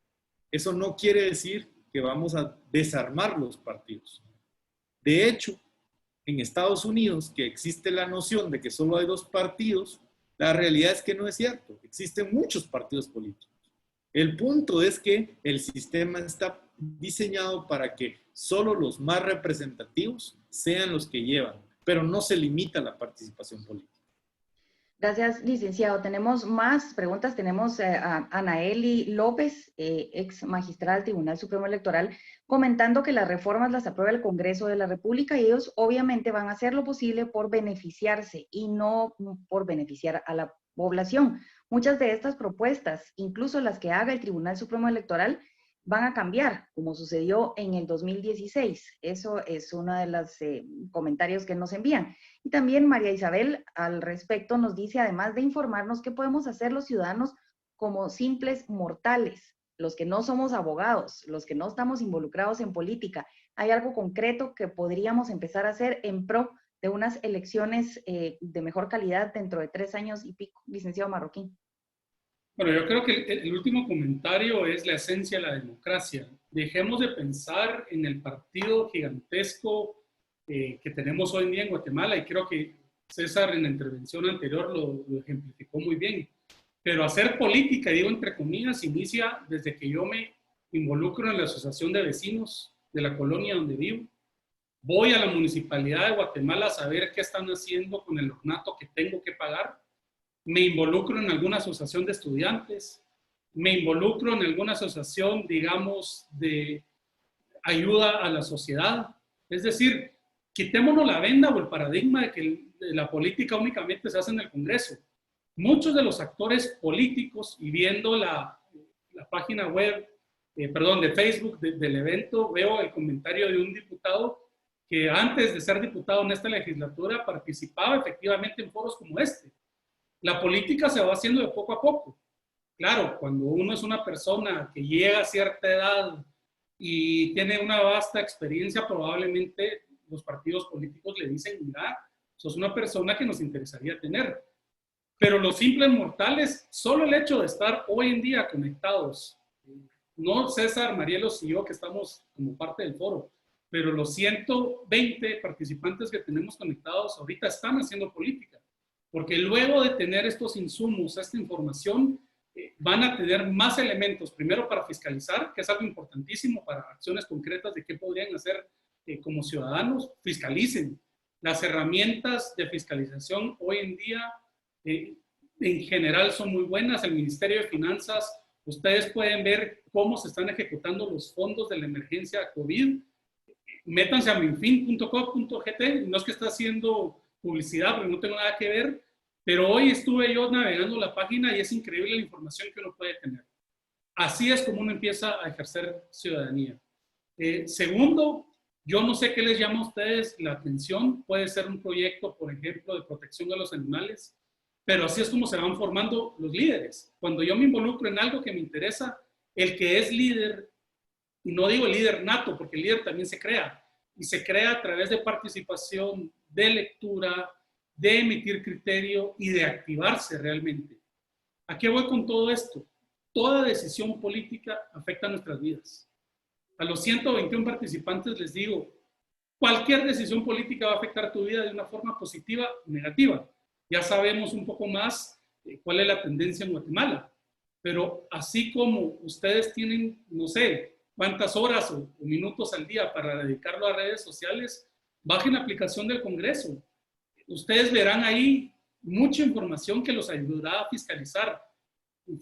Eso no quiere decir que vamos a desarmar los partidos. De hecho, en Estados Unidos, que existe la noción de que solo hay 2 partidos, la realidad es que no es cierto. Existen muchos partidos políticos. El punto es que el sistema está diseñado para que solo los más representativos sean los que llevan, pero no se limita la participación política. Gracias, licenciado. Tenemos más preguntas. Tenemos a Anaeli López, ex magistrada del Tribunal Supremo Electoral, comentando que las reformas las aprueba el Congreso de la República y ellos obviamente van a hacer lo posible por beneficiarse y no por beneficiar a la población. Muchas de estas propuestas, incluso las que haga el Tribunal Supremo Electoral, van a cambiar, como sucedió en el 2016. Eso es uno de los comentarios que nos envían. Y también María Isabel al respecto nos dice, además de informarnos, qué podemos hacer los ciudadanos como simples mortales, los que no somos abogados, los que no estamos involucrados en política. ¿Hay algo concreto que podríamos empezar a hacer en pro de unas elecciones de mejor calidad dentro de 3 años y pico, licenciado Marroquín? Bueno, yo creo que el último comentario es la esencia de la democracia. Dejemos de pensar en el partido gigantesco que tenemos hoy en día en Guatemala, y creo que César en la intervención anterior lo ejemplificó muy bien. Pero hacer política, digo entre comillas, inicia desde que yo me involucro en la asociación de vecinos de la colonia donde vivo. Voy a la municipalidad de Guatemala a saber qué están haciendo con el ornato que tengo que pagar. Me involucro en alguna asociación de estudiantes. Me involucro en alguna asociación, digamos, de ayuda a la sociedad. Es decir, quitémonos la venda o el paradigma de que la política únicamente se hace en el Congreso. Muchos de los actores políticos, y viendo la página web, de Facebook del evento, veo el comentario de un diputado que antes de ser diputado en esta legislatura participaba efectivamente en foros como este. La política se va haciendo de poco a poco. Claro, cuando uno es una persona que llega a cierta edad y tiene una vasta experiencia, probablemente los partidos políticos le dicen, mira, sos una persona que nos interesaría tener. Pero los simples mortales, solo el hecho de estar hoy en día conectados, no César, Marielos y yo que estamos como parte del foro, pero los 120 participantes que tenemos conectados ahorita están haciendo política, porque luego de tener estos insumos, esta información, van a tener más elementos, primero para fiscalizar, que es algo importantísimo para acciones concretas de qué podrían hacer como ciudadanos, fiscalicen. Las herramientas de fiscalización hoy en día en general son muy buenas. El Ministerio de Finanzas, ustedes pueden ver cómo se están ejecutando los fondos de la emergencia COVID. Métanse a minfin.co.gt, no es que esté haciendo publicidad, porque no tengo nada que ver, pero hoy estuve yo navegando la página y es increíble la información que uno puede tener. Así es como uno empieza a ejercer ciudadanía. Segundo, yo no sé qué les llama a ustedes la atención. Puede ser un proyecto, por ejemplo, de protección de los animales, pero así es como se van formando los líderes. Cuando yo me involucro en algo que me interesa, el que es líder, y no digo líder nato, porque el líder también se crea, y se crea a través de participación, de lectura, de emitir criterio y de activarse realmente. ¿A qué voy con todo esto? Toda decisión política afecta a nuestras vidas. A los 121 participantes les digo, cualquier decisión política va a afectar tu vida de una forma positiva o negativa. Ya sabemos un poco más cuál es la tendencia en Guatemala, pero así como ustedes tienen, no sé, cuántas horas o minutos al día para dedicarlo a redes sociales, bajen la aplicación del Congreso. Ustedes verán ahí mucha información que los ayudará a fiscalizar.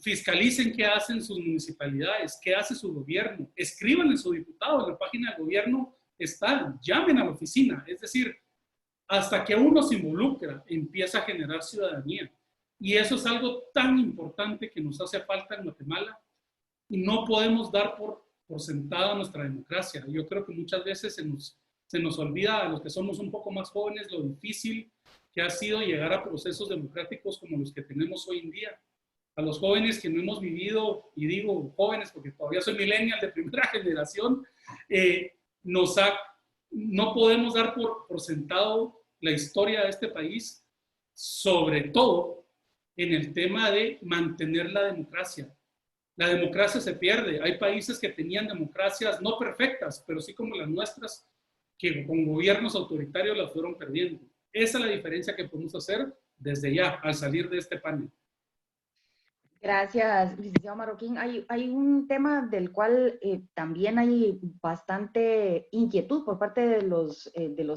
Fiscalicen qué hacen sus municipalidades, qué hace su gobierno, escriban en su diputado, en la página del gobierno está, llamen a la oficina, es decir, hasta que uno se involucra, empieza a generar ciudadanía. Y eso es algo tan importante que nos hace falta en Guatemala y no podemos dar por sentada nuestra democracia. Yo creo que muchas veces se nos olvida a los que somos un poco más jóvenes lo difícil que ha sido llegar a procesos democráticos como los que tenemos hoy en día. A los jóvenes que no hemos vivido, y digo jóvenes porque todavía soy millennial de primera generación, no podemos dar por sentado la historia de este país, sobre todo en el tema de mantener la democracia. La democracia se pierde. Hay países que tenían democracias no perfectas, pero sí como las nuestras, que con gobiernos autoritarios las fueron perdiendo. Esa es la diferencia que podemos hacer desde ya, al salir de este panel. Gracias, licenciado Marroquín. Hay un tema del cual también hay bastante inquietud por parte de los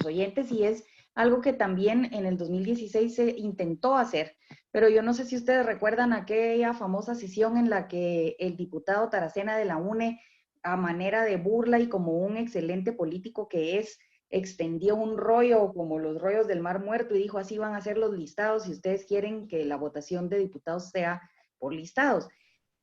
oyentes y es algo que también en el 2016 se intentó hacer, pero yo no sé si ustedes recuerdan aquella famosa sesión en la que el diputado Taracena de la UNE, a manera de burla y como un excelente político que es, extendió un rollo como los rollos del Mar Muerto y dijo así van a ser los listados si ustedes quieren que la votación de diputados sea por listados.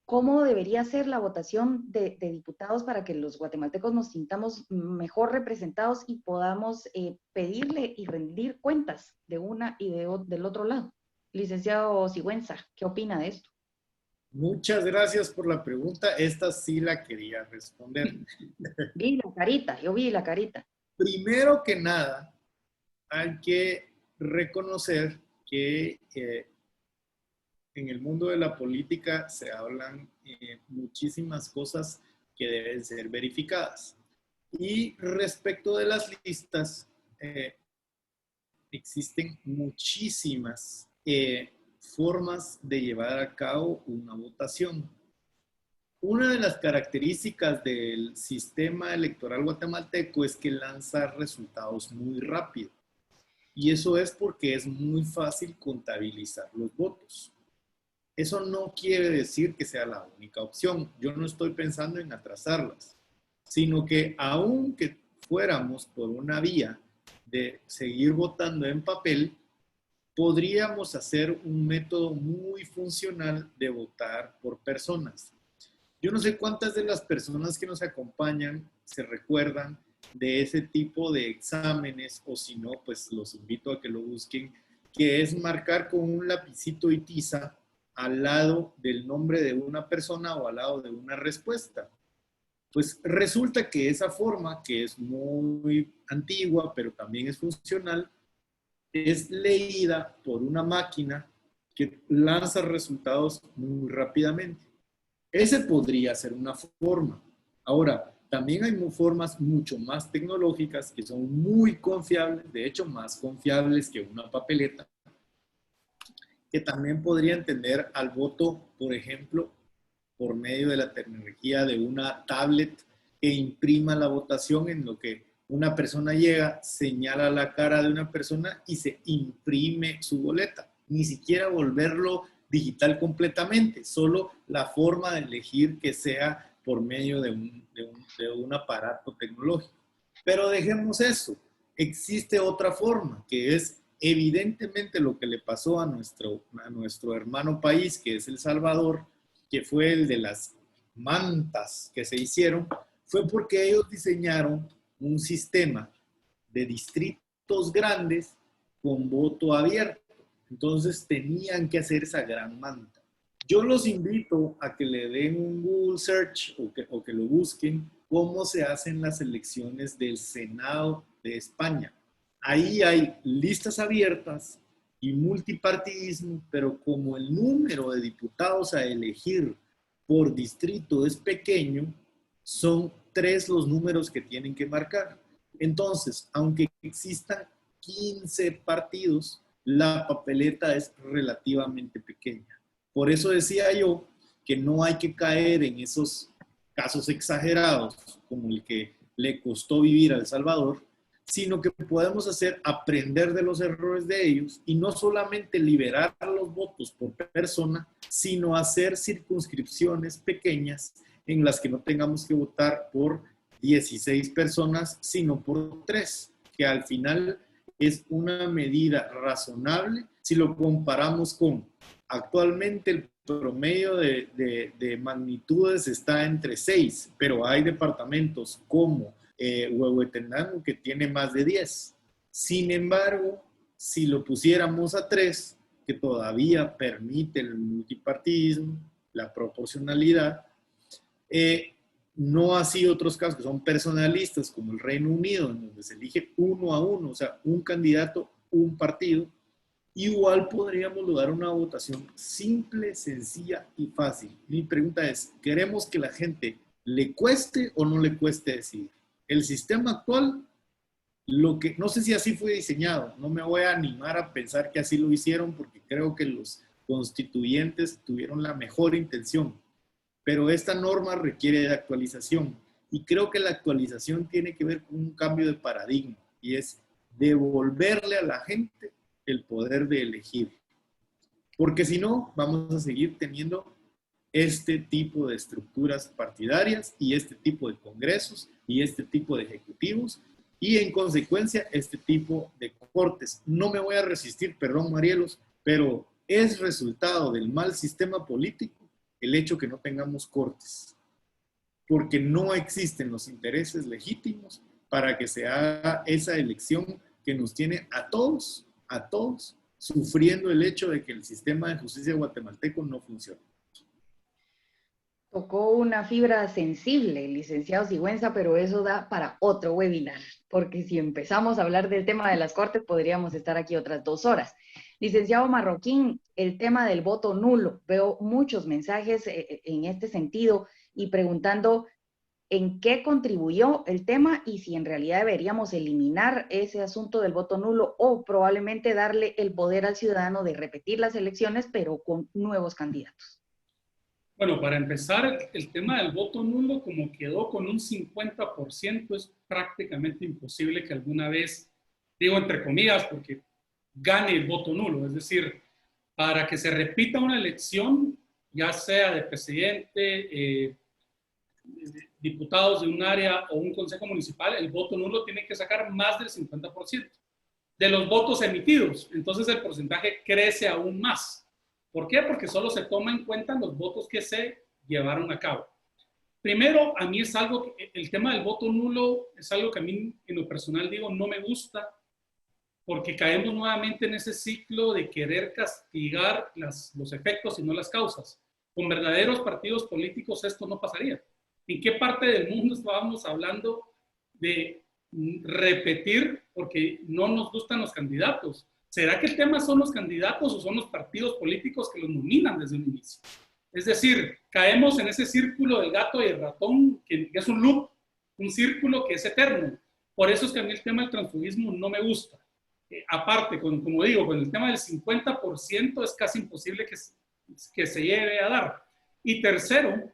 ¿Cómo debería ser la votación de diputados para que los guatemaltecos nos sintamos mejor representados y podamos pedirle y rendir cuentas de una y del otro lado? Licenciado Sigüenza, ¿qué opina de esto? Muchas gracias por la pregunta. Esta sí la quería responder. Vi la carita, yo vi la carita. Primero que nada, hay que reconocer que en el mundo de la política se hablan muchísimas cosas que deben ser verificadas. Y respecto de las listas, en existen muchísimas formas de llevar a cabo una votación. Una de las características del sistema electoral guatemalteco es que lanza resultados muy rápido. Y eso es porque es muy fácil contabilizar los votos. Eso no quiere decir que sea la única opción. Yo no estoy pensando en atrasarlas, sino que aunque fuéramos por una vía de seguir votando en papel, podríamos hacer un método muy funcional de votar por personas. Yo no sé cuántas de las personas que nos acompañan se recuerdan de ese tipo de exámenes, o si no, pues los invito a que lo busquen, que es marcar con un lapicito y tiza al lado del nombre de una persona o al lado de una respuesta. Pues resulta que esa forma, que es muy antigua, pero también es funcional, es leída por una máquina que lanza resultados muy rápidamente. Ese podría ser una forma. Ahora, también hay formas mucho más tecnológicas que son muy confiables, de hecho más confiables que una papeleta, que también podría entender al voto, por ejemplo, por medio de la tecnología de una tablet que imprima la votación, en lo que una persona llega, señala la cara de una persona y se imprime su boleta. Ni siquiera volverlo digital completamente, solo la forma de elegir que sea por medio de un aparato tecnológico. Pero dejemos eso. Existe otra forma, que es evidentemente lo que le pasó a nuestro hermano país, que es El Salvador, que fue el de las mantas que se hicieron, fue porque ellos diseñaron un sistema de distritos grandes con voto abierto. Entonces tenían que hacer esa gran manta. Yo los invito a que le den un Google Search o que lo busquen cómo se hacen las elecciones del Senado de España. Ahí hay listas abiertas y multipartidismo, pero como el número de diputados a elegir por distrito es pequeño, son 3 los números que tienen que marcar. Entonces, aunque existan 15 partidos, la papeleta es relativamente pequeña. Por eso decía yo que no hay que caer en esos casos exagerados como el que le costó vivir a El Salvador, sino que podemos aprender de los errores de ellos y no solamente liberar los votos por persona, sino hacer circunscripciones pequeñas en las que no tengamos que votar por 16 personas, sino por 3, que al final es una medida razonable si lo comparamos con actualmente el promedio de magnitudes está entre 6, pero hay departamentos como Huehuetenango que tiene más de 10. Sin embargo, si lo pusiéramos a 3, que todavía permite el multipartidismo, la proporcionalidad, no así otros casos que son personalistas, como el Reino Unido, en donde se elige 1 a 1, o sea, un candidato, un partido. Igual podríamos lograr una votación simple, sencilla y fácil. Mi pregunta es, ¿queremos que la gente le cueste o no le cueste decidir? El sistema actual, no sé si así fue diseñado, no me voy a animar a pensar que así lo hicieron porque creo que los constituyentes tuvieron la mejor intención, pero esta norma requiere de actualización y creo que la actualización tiene que ver con un cambio de paradigma y es devolverle a la gente el poder de elegir, porque si no vamos a seguir teniendo este tipo de estructuras partidarias y este tipo de congresos y este tipo de ejecutivos y en consecuencia este tipo de cortes. No me voy a resistir, perdón Marielos, pero es resultado del mal sistema político el hecho que no tengamos cortes, porque no existen los intereses legítimos para que se haga esa elección que nos tiene a todos, sufriendo el hecho de que el sistema de justicia guatemalteco no funciona. Tocó una fibra sensible, licenciado Sigüenza, pero eso da para otro webinar, porque si empezamos a hablar del tema de las cortes, podríamos estar aquí otras 2 horas. Licenciado Marroquín, el tema del voto nulo, veo muchos mensajes en este sentido y preguntando en qué contribuyó el tema y si en realidad deberíamos eliminar ese asunto del voto nulo o probablemente darle el poder al ciudadano de repetir las elecciones, pero con nuevos candidatos. Bueno, para empezar, el tema del voto nulo, como quedó con un 50%, es prácticamente imposible que alguna vez, digo entre comillas, porque gane el voto nulo. Es decir, para que se repita una elección, ya sea de presidente, diputados de un área o un consejo municipal, el voto nulo tiene que sacar más del 50% de los votos emitidos. Entonces el porcentaje crece aún más. ¿Por qué? Porque solo se toma en cuenta los votos que se llevaron a cabo. Primero, a mí es algo, el tema del voto nulo es algo que a mí en lo personal digo no me gusta, porque caemos nuevamente en ese ciclo de querer castigar los efectos y no las causas. Con verdaderos partidos políticos esto no pasaría. ¿En qué parte del mundo estábamos hablando de repetir porque no nos gustan los candidatos? ¿Será que el tema son los candidatos o son los partidos políticos que los nominan desde un inicio? Es decir, caemos en ese círculo del gato y el ratón, que es un loop, un círculo que es eterno. Por eso es que a mí el tema del transfugismo no me gusta. Aparte, como digo, con el tema del 50% es casi imposible que se lleve a dar. Y tercero,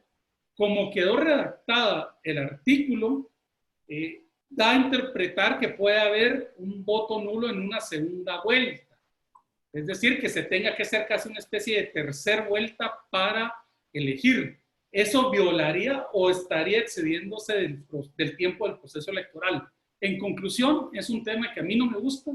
como quedó redactada el artículo, da a interpretar que puede haber un voto nulo en una segunda vuelta. Es decir, que se tenga que hacer casi una especie de tercera vuelta para elegir. Eso violaría o estaría excediéndose del tiempo del proceso electoral. En conclusión, es un tema que a mí no me gusta.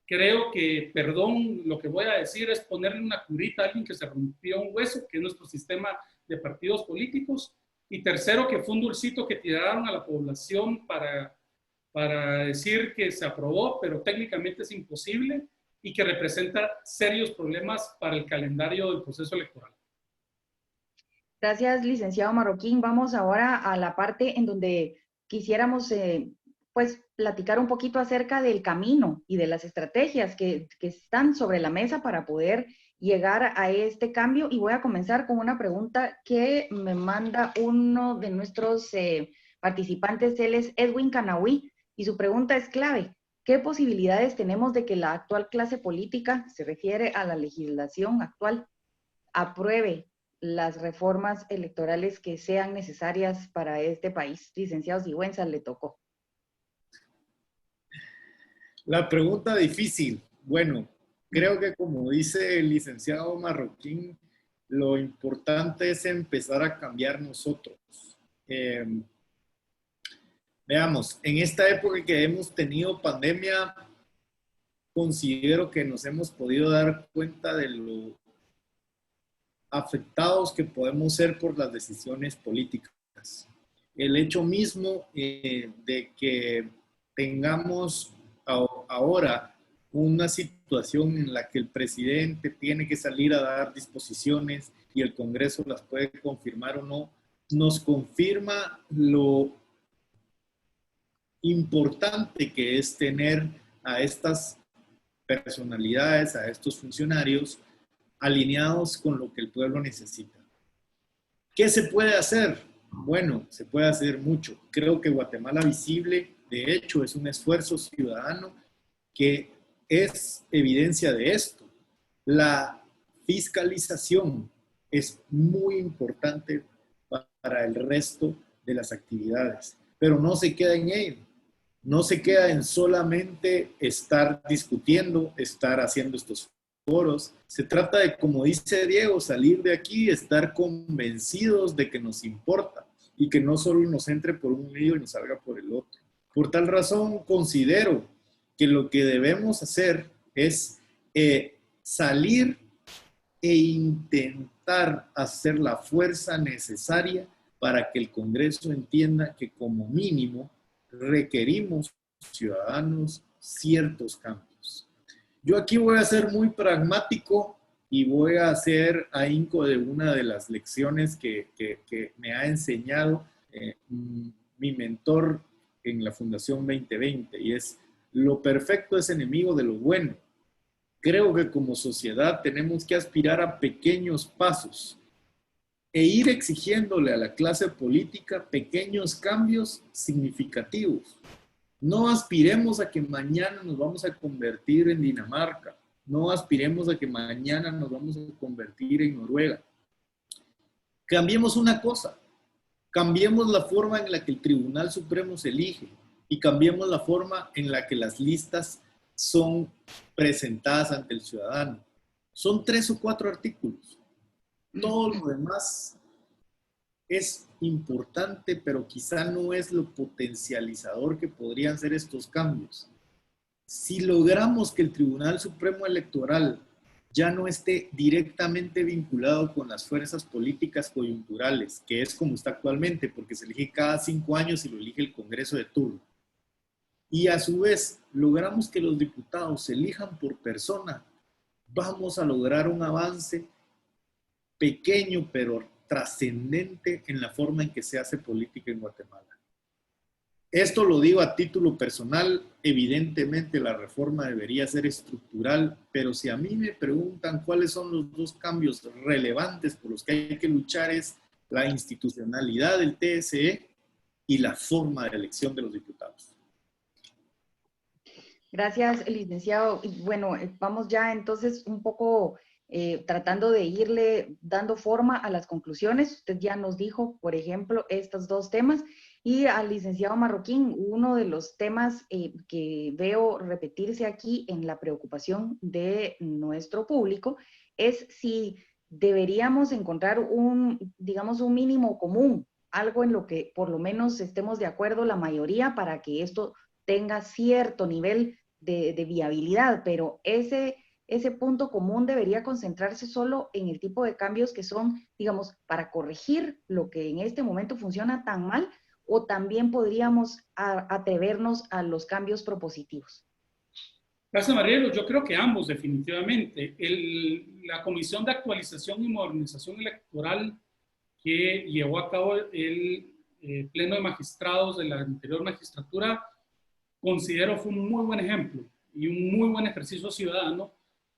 Creo que, perdón, lo que voy a decir es ponerle una curita a alguien que se rompió un hueso, que es nuestro sistema de partidos políticos. Y tercero, que fue un dulcito que tiraron a la población para decir que se aprobó, pero técnicamente es imposible y que representa serios problemas para el calendario del proceso electoral. Gracias, licenciado Marroquín. Vamos ahora a la parte en donde quisiéramos pues platicar un poquito acerca del camino y de las estrategias que están sobre la mesa para poder llegar a este cambio. Y voy a comenzar con una pregunta que me manda uno de nuestros participantes. Él es Edwin Canahui y su pregunta es clave. ¿Qué posibilidades tenemos de que la actual clase política, se refiere a la legislación actual, apruebe las reformas electorales que sean necesarias para este país? Licenciado Sigüenza, le tocó. La pregunta difícil. Bueno, creo que como dice el licenciado Marroquín, lo importante es empezar a cambiar nosotros. Veamos, en esta época que hemos tenido pandemia, considero que nos hemos podido dar cuenta de lo afectados que podemos ser por las decisiones políticas. El hecho mismo de que tengamos ahora una situación en la que el presidente tiene que salir a dar disposiciones y el Congreso las puede confirmar o no, nos confirma lo importante que es tener a estas personalidades, a estos funcionarios alineados con lo que el pueblo necesita. ¿Qué se puede hacer? Bueno, se puede hacer mucho. Creo que Guatemala Visible, de hecho, es un esfuerzo ciudadano que es evidencia de esto. La fiscalización es muy importante para el resto de las actividades, pero no se queda en ello. No se queda en solamente estar discutiendo, estar haciendo estos foros. Se trata de, como dice Diego, salir de aquí y estar convencidos de que nos importa y que no solo nos entre por un lado y nos salga por el otro. Por tal razón, considero que lo que debemos hacer es salir e intentar hacer la fuerza necesaria para que el Congreso entienda que como mínimo requerimos ciudadanos ciertos cambios. Yo aquí voy a ser muy pragmático y voy a hacer ahínco de una de las lecciones que me ha enseñado mi mentor en la Fundación 2020, y es: lo perfecto es enemigo de lo bueno. Creo que como sociedad tenemos que aspirar a pequeños pasos. e ir exigiéndole a la clase política pequeños cambios significativos. No aspiremos a que mañana nos vamos a convertir en Dinamarca. No aspiremos a que mañana nos vamos a convertir en Noruega. Cambiemos una cosa. Cambiemos la forma en la que el Tribunal Supremo se elige y cambiemos la forma en la que las listas son presentadas ante el ciudadano. Son 3 o 4 artículos. Todo lo demás es importante, pero quizá no es lo potencializador que podrían ser estos cambios. Si logramos que el Tribunal Supremo Electoral ya no esté directamente vinculado con las fuerzas políticas coyunturales, que es como está actualmente, porque se elige cada 5 años y lo elige el Congreso de turno, y a su vez logramos que los diputados se elijan por persona, vamos a lograr un avance pequeño pero trascendente en la forma en que se hace política en Guatemala. Esto lo digo a título personal, evidentemente la reforma debería ser estructural, pero si a mí me preguntan cuáles son los 2 cambios relevantes por los que hay que luchar, es la institucionalidad del TSE y la forma de elección de los diputados. Gracias, licenciado. Y bueno, vamos ya entonces un poco tratando de irle dando forma a las conclusiones. Usted ya nos dijo, por ejemplo, estos 2 temas. Y al licenciado Marroquín, uno de los temas que veo repetirse aquí en la preocupación de nuestro público es si deberíamos encontrar digamos, un mínimo común, algo en lo que por lo menos estemos de acuerdo la mayoría para que esto tenga cierto nivel de viabilidad, pero ese punto común debería concentrarse solo en el tipo de cambios que son, digamos, para corregir lo que en este momento funciona tan mal, o también podríamos atrevernos a los cambios propositivos. Gracias, Marielo. Yo creo que ambos, definitivamente. La Comisión de Actualización y Modernización Electoral que llevó a cabo el Pleno de Magistrados de la anterior magistratura, considero fue un muy buen ejemplo y un muy buen ejercicio ciudadano,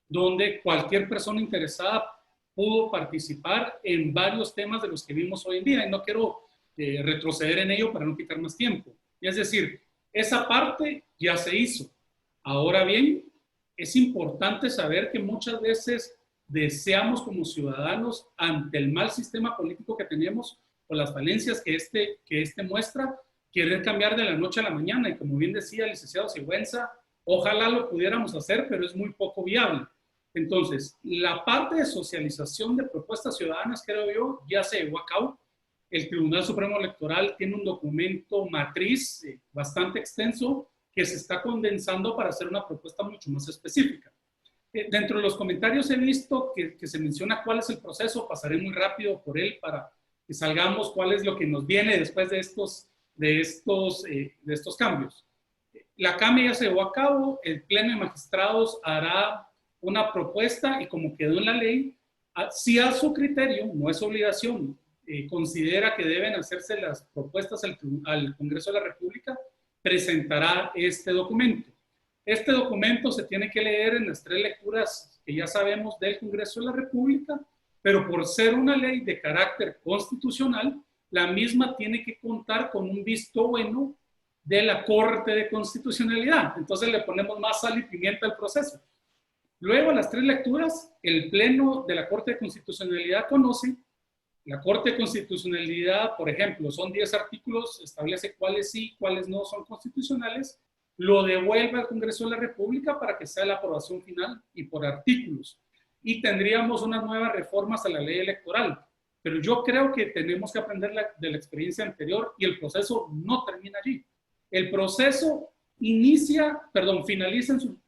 donde cualquier persona interesada pudo participar en varios temas de los que vimos hoy en día. Y no quiero retroceder en ello para no quitar más tiempo. Y es decir, esa parte ya se hizo. Ahora bien, es importante saber que muchas veces deseamos como ciudadanos, ante el mal sistema político que tenemos o las falencias que este muestra, querer cambiar de la noche a la mañana. Y como bien decía el licenciado Sigüenza, ojalá lo pudiéramos hacer, pero es muy poco viable. Entonces, la parte de socialización de propuestas ciudadanas, creo yo, ya se llevó a cabo. El Tribunal Supremo Electoral tiene un documento matriz bastante extenso que se está condensando para hacer una propuesta mucho más específica. Dentro de los comentarios he visto que se menciona cuál es el proceso. Pasaré muy rápido por él para que salgamos cuál es lo que nos viene después de estos cambios. La CAME ya se llevó a cabo, el Pleno de Magistrados hará una propuesta y como quedó en la ley, si a su criterio, no es obligación, considera que deben hacerse las propuestas al Congreso de la República, presentará este documento. Este documento se tiene que leer en las 3 lecturas que ya sabemos del Congreso de la República, pero por ser una ley de carácter constitucional, la misma tiene que contar con un visto bueno de la Corte de Constitucionalidad. Entonces le ponemos más sal y pimienta al proceso. Luego, a las 3 lecturas, el Pleno de la Corte de Constitucionalidad conoce. La Corte de Constitucionalidad, por ejemplo, son 10 artículos, establece cuáles sí, cuáles no son constitucionales, lo devuelve al Congreso de la República para que sea la aprobación final y por artículos. Y tendríamos unas nuevas reformas a la ley electoral. Pero yo creo que tenemos que aprender de la experiencia anterior y el proceso no termina allí. El proceso finaliza en su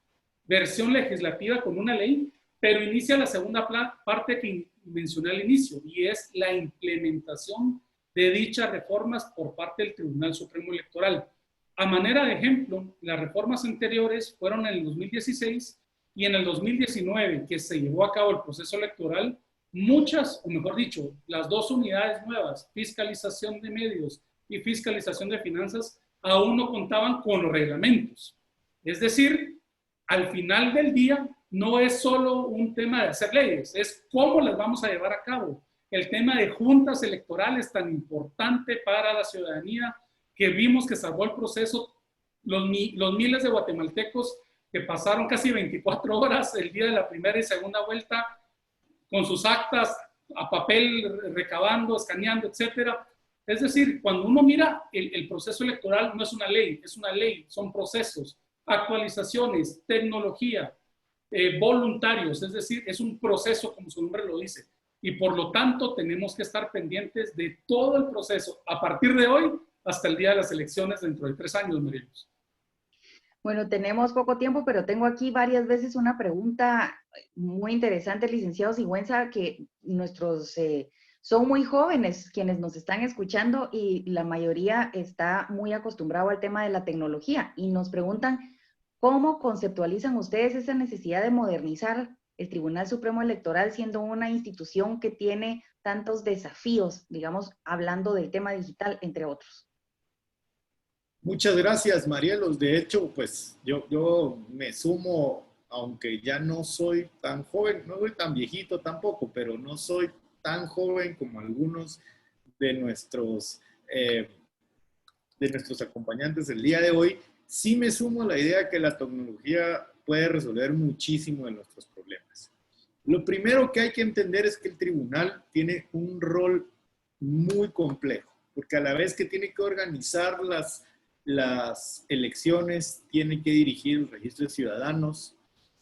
versión legislativa con una ley, pero inicia la segunda parte que mencioné al inicio, y es la implementación de dichas reformas por parte del Tribunal Supremo Electoral. A manera de ejemplo, las reformas anteriores fueron en el 2016 y en el 2019, que se llevó a cabo el proceso electoral, muchas, o mejor dicho, las 2 unidades nuevas, fiscalización de medios y fiscalización de finanzas, aún no contaban con los reglamentos. Es decir, al final del día, no es solo un tema de hacer leyes, es cómo las vamos a llevar a cabo. el tema de juntas electorales tan importante para la ciudadanía, que vimos que salvó el proceso, los miles de guatemaltecos que pasaron casi 24 horas el día de la primera y segunda vuelta con sus actas a papel, recabando, escaneando, etcétera. Es decir, cuando uno mira el proceso electoral, no es una ley, son procesos, actualizaciones, tecnología, voluntarios, es decir, es un proceso como su nombre lo dice. Y por lo tanto tenemos que estar pendientes de todo el proceso, a partir de hoy hasta el día de las elecciones dentro de 3 años, Marieluz. Bueno, tenemos poco tiempo, pero tengo aquí varias veces una pregunta muy interesante, licenciado Sigüenza, que son muy jóvenes quienes nos están escuchando y la mayoría está muy acostumbrado al tema de la tecnología y nos preguntan cómo conceptualizan ustedes esa necesidad de modernizar el Tribunal Supremo Electoral siendo una institución que tiene tantos desafíos, digamos, hablando del tema digital, entre otros. Muchas gracias, Marielos. De hecho, pues yo me sumo, aunque ya no soy tan joven, no soy tan viejito tampoco, pero no soy tan joven como algunos de nuestros acompañantes el día de hoy. Sí me sumo a la idea que la tecnología puede resolver muchísimo de nuestros problemas. Lo primero que hay que entender es que el tribunal tiene un rol muy complejo, porque a la vez que tiene que organizar las elecciones, tiene que dirigir el registro de ciudadanos,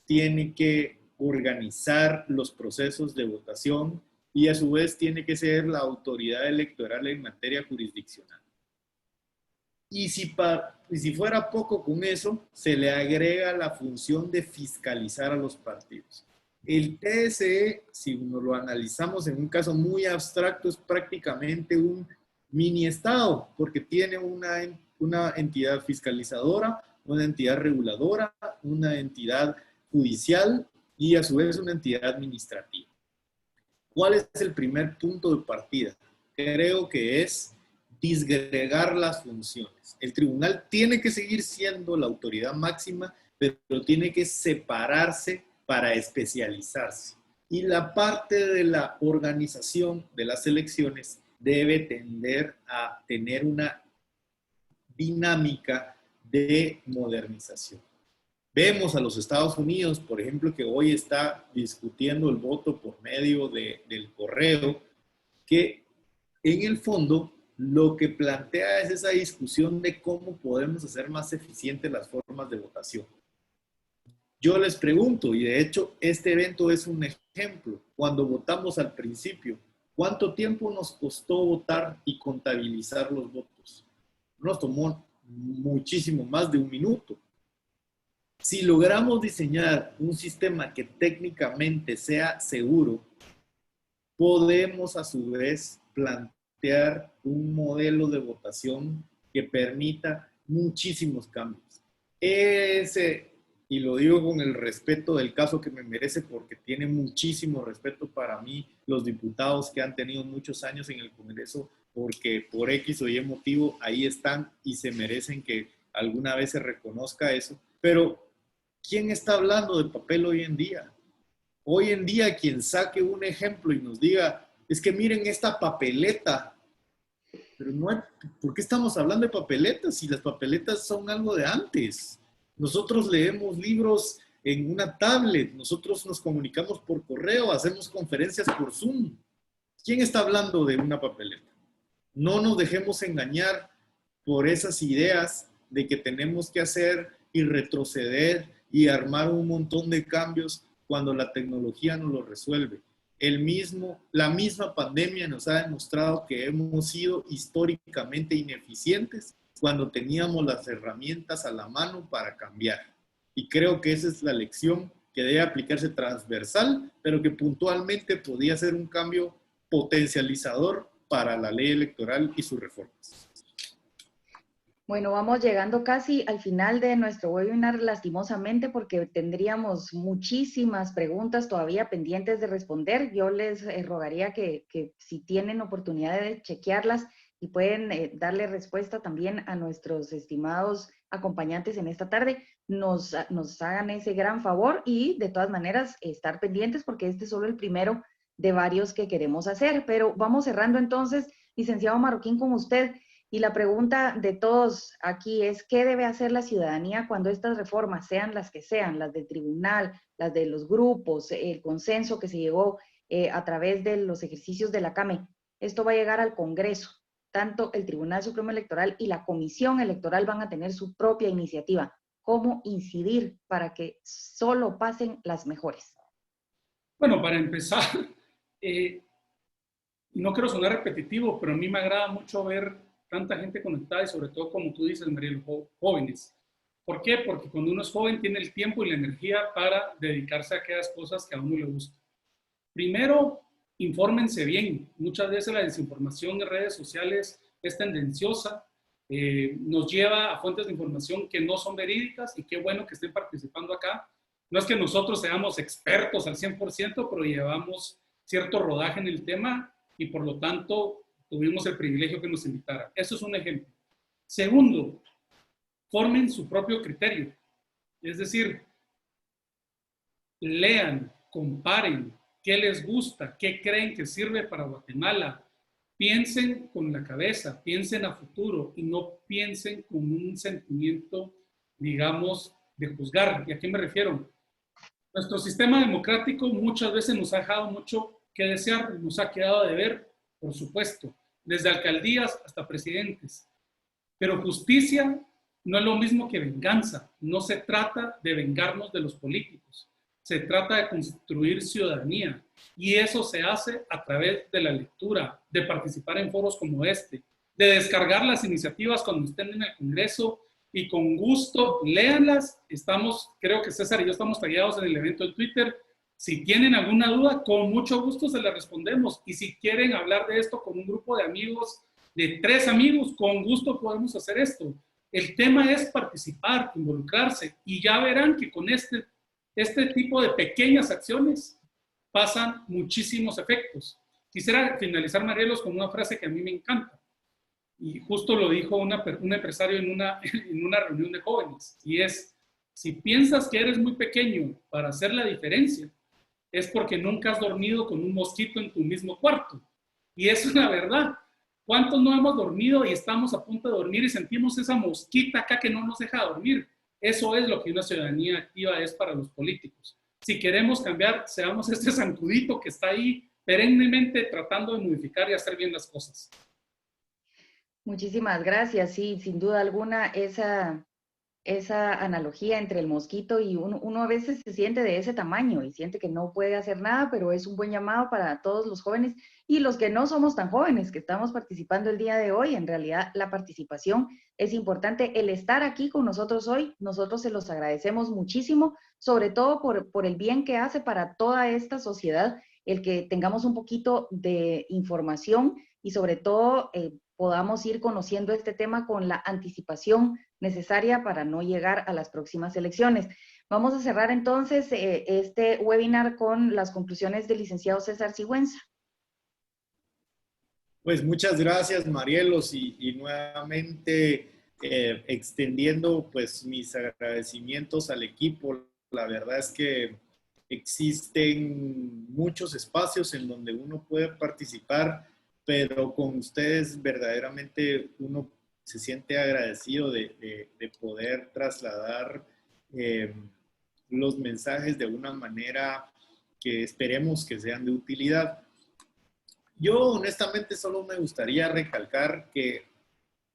tiene que organizar los procesos de votación y a su vez tiene que ser la autoridad electoral en materia jurisdiccional. Y si fuera poco con eso, se le agrega la función de fiscalizar a los partidos. El TSE, si nos lo analizamos en un caso muy abstracto, es prácticamente un mini estado, porque tiene una entidad fiscalizadora, una entidad reguladora, una entidad judicial y a su vez una entidad administrativa. ¿Cuál es el primer punto de partida? Creo que es disgregar las funciones. El tribunal tiene que seguir siendo la autoridad máxima, pero tiene que separarse para especializarse. Y la parte de la organización de las elecciones debe tender a tener una dinámica de modernización. Vemos a los Estados Unidos, por ejemplo, que hoy está discutiendo el voto por medio del correo, que en el fondo lo que plantea es esa discusión de cómo podemos hacer más eficientes las formas de votación. Yo les pregunto, y de hecho este evento es un ejemplo, cuando votamos al principio, ¿cuánto tiempo nos costó votar y contabilizar los votos? Nos tomó muchísimo más de 1 minuto. Si logramos diseñar un sistema que técnicamente sea seguro, podemos a su vez plantear un modelo de votación que permita muchísimos cambios. Y lo digo con el respeto del caso que me merece, porque tiene muchísimo respeto para mí los diputados que han tenido muchos años en el Congreso, porque por X o Y motivo ahí están y se merecen que alguna vez se reconozca eso. Pero ¿quién está hablando de papel hoy en día? Hoy en día quien saque un ejemplo y nos diga, es que miren esta papeleta, pero no hay, ¿por qué estamos hablando de papeletas si las papeletas son algo de antes? Nosotros leemos libros en una tablet, nosotros nos comunicamos por correo, hacemos conferencias por Zoom. ¿Quién está hablando de una papeleta? No nos dejemos engañar por esas ideas de que tenemos que hacer y retroceder y armar un montón de cambios cuando la tecnología nos lo resuelve. La misma pandemia nos ha demostrado que hemos sido históricamente ineficientes cuando teníamos las herramientas a la mano para cambiar. Y creo que esa es la lección que debe aplicarse transversal, pero que puntualmente podía ser un cambio potencializador para la ley electoral y sus reformas. Bueno, vamos llegando casi al final de nuestro webinar, lastimosamente, porque tendríamos muchísimas preguntas todavía pendientes de responder. Yo les rogaría que si tienen oportunidad de chequearlas y pueden darle respuesta también a nuestros estimados acompañantes en esta tarde, nos hagan ese gran favor y de todas maneras estar pendientes porque este es solo el primero de varios que queremos hacer. Pero vamos cerrando entonces, licenciado Marroquín, con usted. Y la pregunta de todos aquí es, ¿qué debe hacer la ciudadanía cuando estas reformas, sean las que sean, las del tribunal, las de los grupos, el consenso que se llegó a través de los ejercicios de la CAME, esto va a llegar al Congreso? Tanto el Tribunal Supremo Electoral y la Comisión Electoral van a tener su propia iniciativa. ¿Cómo incidir para que solo pasen las mejores? Bueno, para empezar, no quiero sonar repetitivo, pero a mí me agrada mucho ver tanta gente conectada y sobre todo, como tú dices, Mariel, jóvenes. ¿Por qué? Porque cuando uno es joven tiene el tiempo y la energía para dedicarse a aquellas cosas que a uno le gustan. Primero, infórmense bien. Muchas veces la desinformación en redes sociales es tendenciosa, nos lleva a fuentes de información que no son verídicas, y qué bueno que estén participando acá. No es que nosotros seamos expertos al 100%, pero llevamos cierto rodaje en el tema y por lo tanto tuvimos el privilegio que nos invitaran. Eso es un ejemplo. Segundo, formen su propio criterio. Es decir, lean, comparen qué les gusta, qué creen que sirve para Guatemala. Piensen con la cabeza, piensen a futuro y no piensen con un sentimiento, digamos, de juzgar. ¿Y a qué me refiero? Nuestro sistema democrático muchas veces nos ha dejado mucho que desear, nos ha quedado a deber, por supuesto, desde alcaldías hasta presidentes. Pero justicia no es lo mismo que venganza. No se trata de vengarnos de los políticos. Se trata de construir ciudadanía. Y eso se hace a través de la lectura, de participar en foros como este, de descargar las iniciativas cuando estén en el Congreso y con gusto léanlas. Creo que César y yo estamos tagueados en el evento en Twitter. Si tienen alguna duda, con mucho gusto se la respondemos. Y si quieren hablar de esto con un grupo de amigos, de 3 amigos, con gusto podemos hacer esto. El tema es participar, involucrarse, y ya verán que con este tipo de pequeñas acciones pasan muchísimos efectos. Quisiera finalizar, Marielos, con una frase que a mí me encanta, y justo lo dijo un empresario en una reunión de jóvenes, y es: si piensas que eres muy pequeño para hacer la diferencia, es porque nunca has dormido con un mosquito en tu mismo cuarto. Y eso es la verdad. ¿Cuántos no hemos dormido y estamos a punto de dormir y sentimos esa mosquita acá que no nos deja dormir? Eso es lo que una ciudadanía activa es para los políticos. Si queremos cambiar, seamos este zancudito que está ahí perennemente tratando de modificar y hacer bien las cosas. Muchísimas gracias. Sí, sin duda alguna, esa analogía entre el mosquito y uno a veces se siente de ese tamaño y siente que no puede hacer nada, pero es un buen llamado para todos los jóvenes y los que no somos tan jóvenes, que estamos participando el día de hoy. En realidad, la participación es importante. El estar aquí con nosotros hoy, nosotros se los agradecemos muchísimo, sobre todo por el bien que hace para toda esta sociedad, el que tengamos un poquito de información y sobre todo podamos ir conociendo este tema con la anticipación necesaria para no llegar a las próximas elecciones. Vamos a cerrar entonces este webinar con las conclusiones del licenciado César Sigüenza. Pues muchas gracias, Marielos, y nuevamente extendiendo pues mis agradecimientos al equipo. La verdad es que existen muchos espacios en donde uno puede participar, pero con ustedes verdaderamente uno se siente agradecido de poder trasladar los mensajes de una manera que esperemos que sean de utilidad. Yo honestamente solo me gustaría recalcar que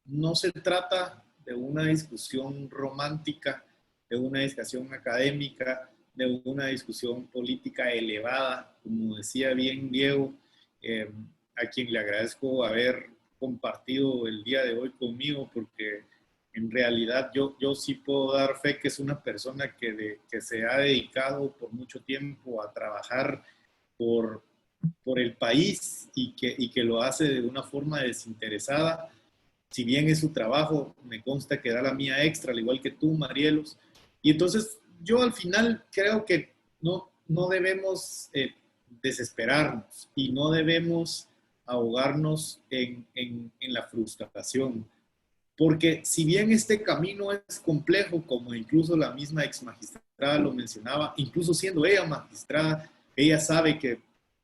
no se trata de una discusión romántica, de una discusión académica, de una discusión política elevada, como decía bien Diego, a quien le agradezco haber compartido el día de hoy conmigo, porque en realidad yo sí puedo dar fe que es una persona que se ha dedicado por mucho tiempo a trabajar por el país y que lo hace de una forma desinteresada. Si bien es su trabajo, me consta que da la mía extra, al igual que tú, Marielos. Y entonces yo al final creo que no debemos desesperarnos y no debemos ahogarnos en la frustración. Porque si bien este camino es complejo, como incluso la misma ex magistrada lo mencionaba, incluso siendo ella magistrada, ella sabe que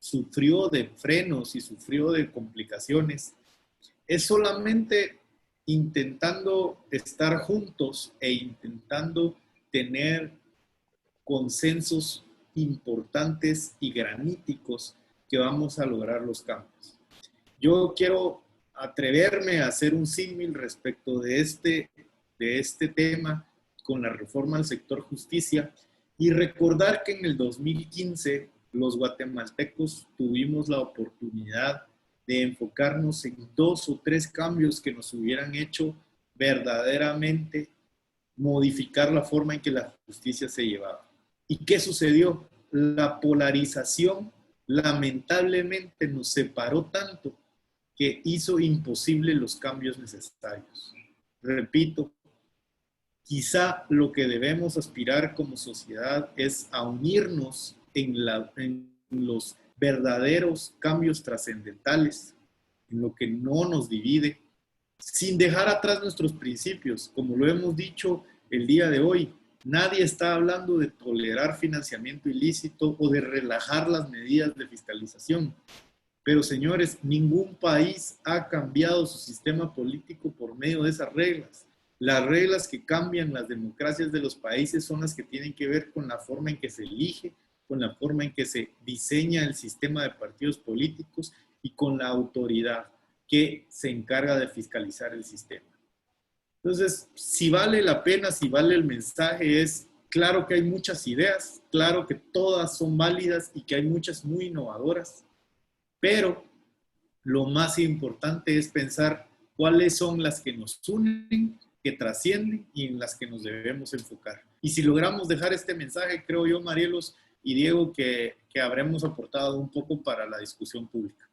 sufrió de frenos y sufrió de complicaciones, es solamente intentando estar juntos e intentando tener consensos importantes y graníticos que vamos a lograr los cambios. Yo quiero atreverme a hacer un símil respecto de este tema con la reforma al sector justicia y recordar que en el 2015 los guatemaltecos tuvimos la oportunidad de enfocarnos en 2 o 3 cambios que nos hubieran hecho verdaderamente modificar la forma en que la justicia se llevaba. ¿Y qué sucedió? La polarización lamentablemente nos separó tanto que hizo imposible los cambios necesarios. Repito, quizá lo que debemos aspirar como sociedad es a unirnos en los verdaderos cambios trascendentales, en lo que no nos divide, sin dejar atrás nuestros principios. Como lo hemos dicho el día de hoy, nadie está hablando de tolerar financiamiento ilícito o de relajar las medidas de fiscalización. Pero, señores, ningún país ha cambiado su sistema político por medio de esas reglas. Las reglas que cambian las democracias de los países son las que tienen que ver con la forma en que se elige, con la forma en que se diseña el sistema de partidos políticos y con la autoridad que se encarga de fiscalizar el sistema. Entonces, si vale la pena, si vale el mensaje, es claro que hay muchas ideas, claro que todas son válidas y que hay muchas muy innovadoras, pero lo más importante es pensar cuáles son las que nos unen, que trascienden y en las que nos debemos enfocar. Y si logramos dejar este mensaje, creo yo, Marielos y Diego, que habremos aportado un poco para la discusión pública.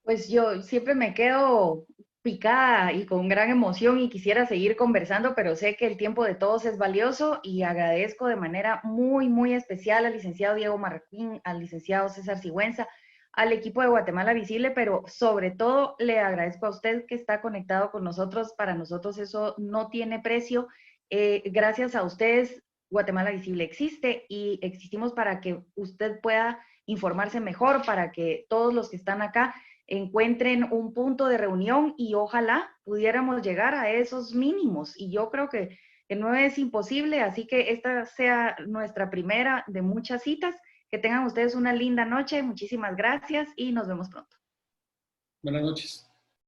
Pues yo siempre me quedo picada y con gran emoción y quisiera seguir conversando, pero sé que el tiempo de todos es valioso y agradezco de manera muy, muy especial al licenciado Diego Marroquín, al licenciado César Sigüenza, al equipo de Guatemala Visible, pero sobre todo le agradezco a usted que está conectado con nosotros. Para nosotros eso no tiene precio. Gracias a ustedes, Guatemala Visible existe y existimos para que usted pueda informarse mejor, para que todos los que están acá encuentren un punto de reunión y ojalá pudiéramos llegar a esos mínimos. Y yo creo que no es imposible, así que esta sea nuestra primera de muchas citas. Que tengan ustedes una linda noche, muchísimas gracias y nos vemos pronto. Buenas noches.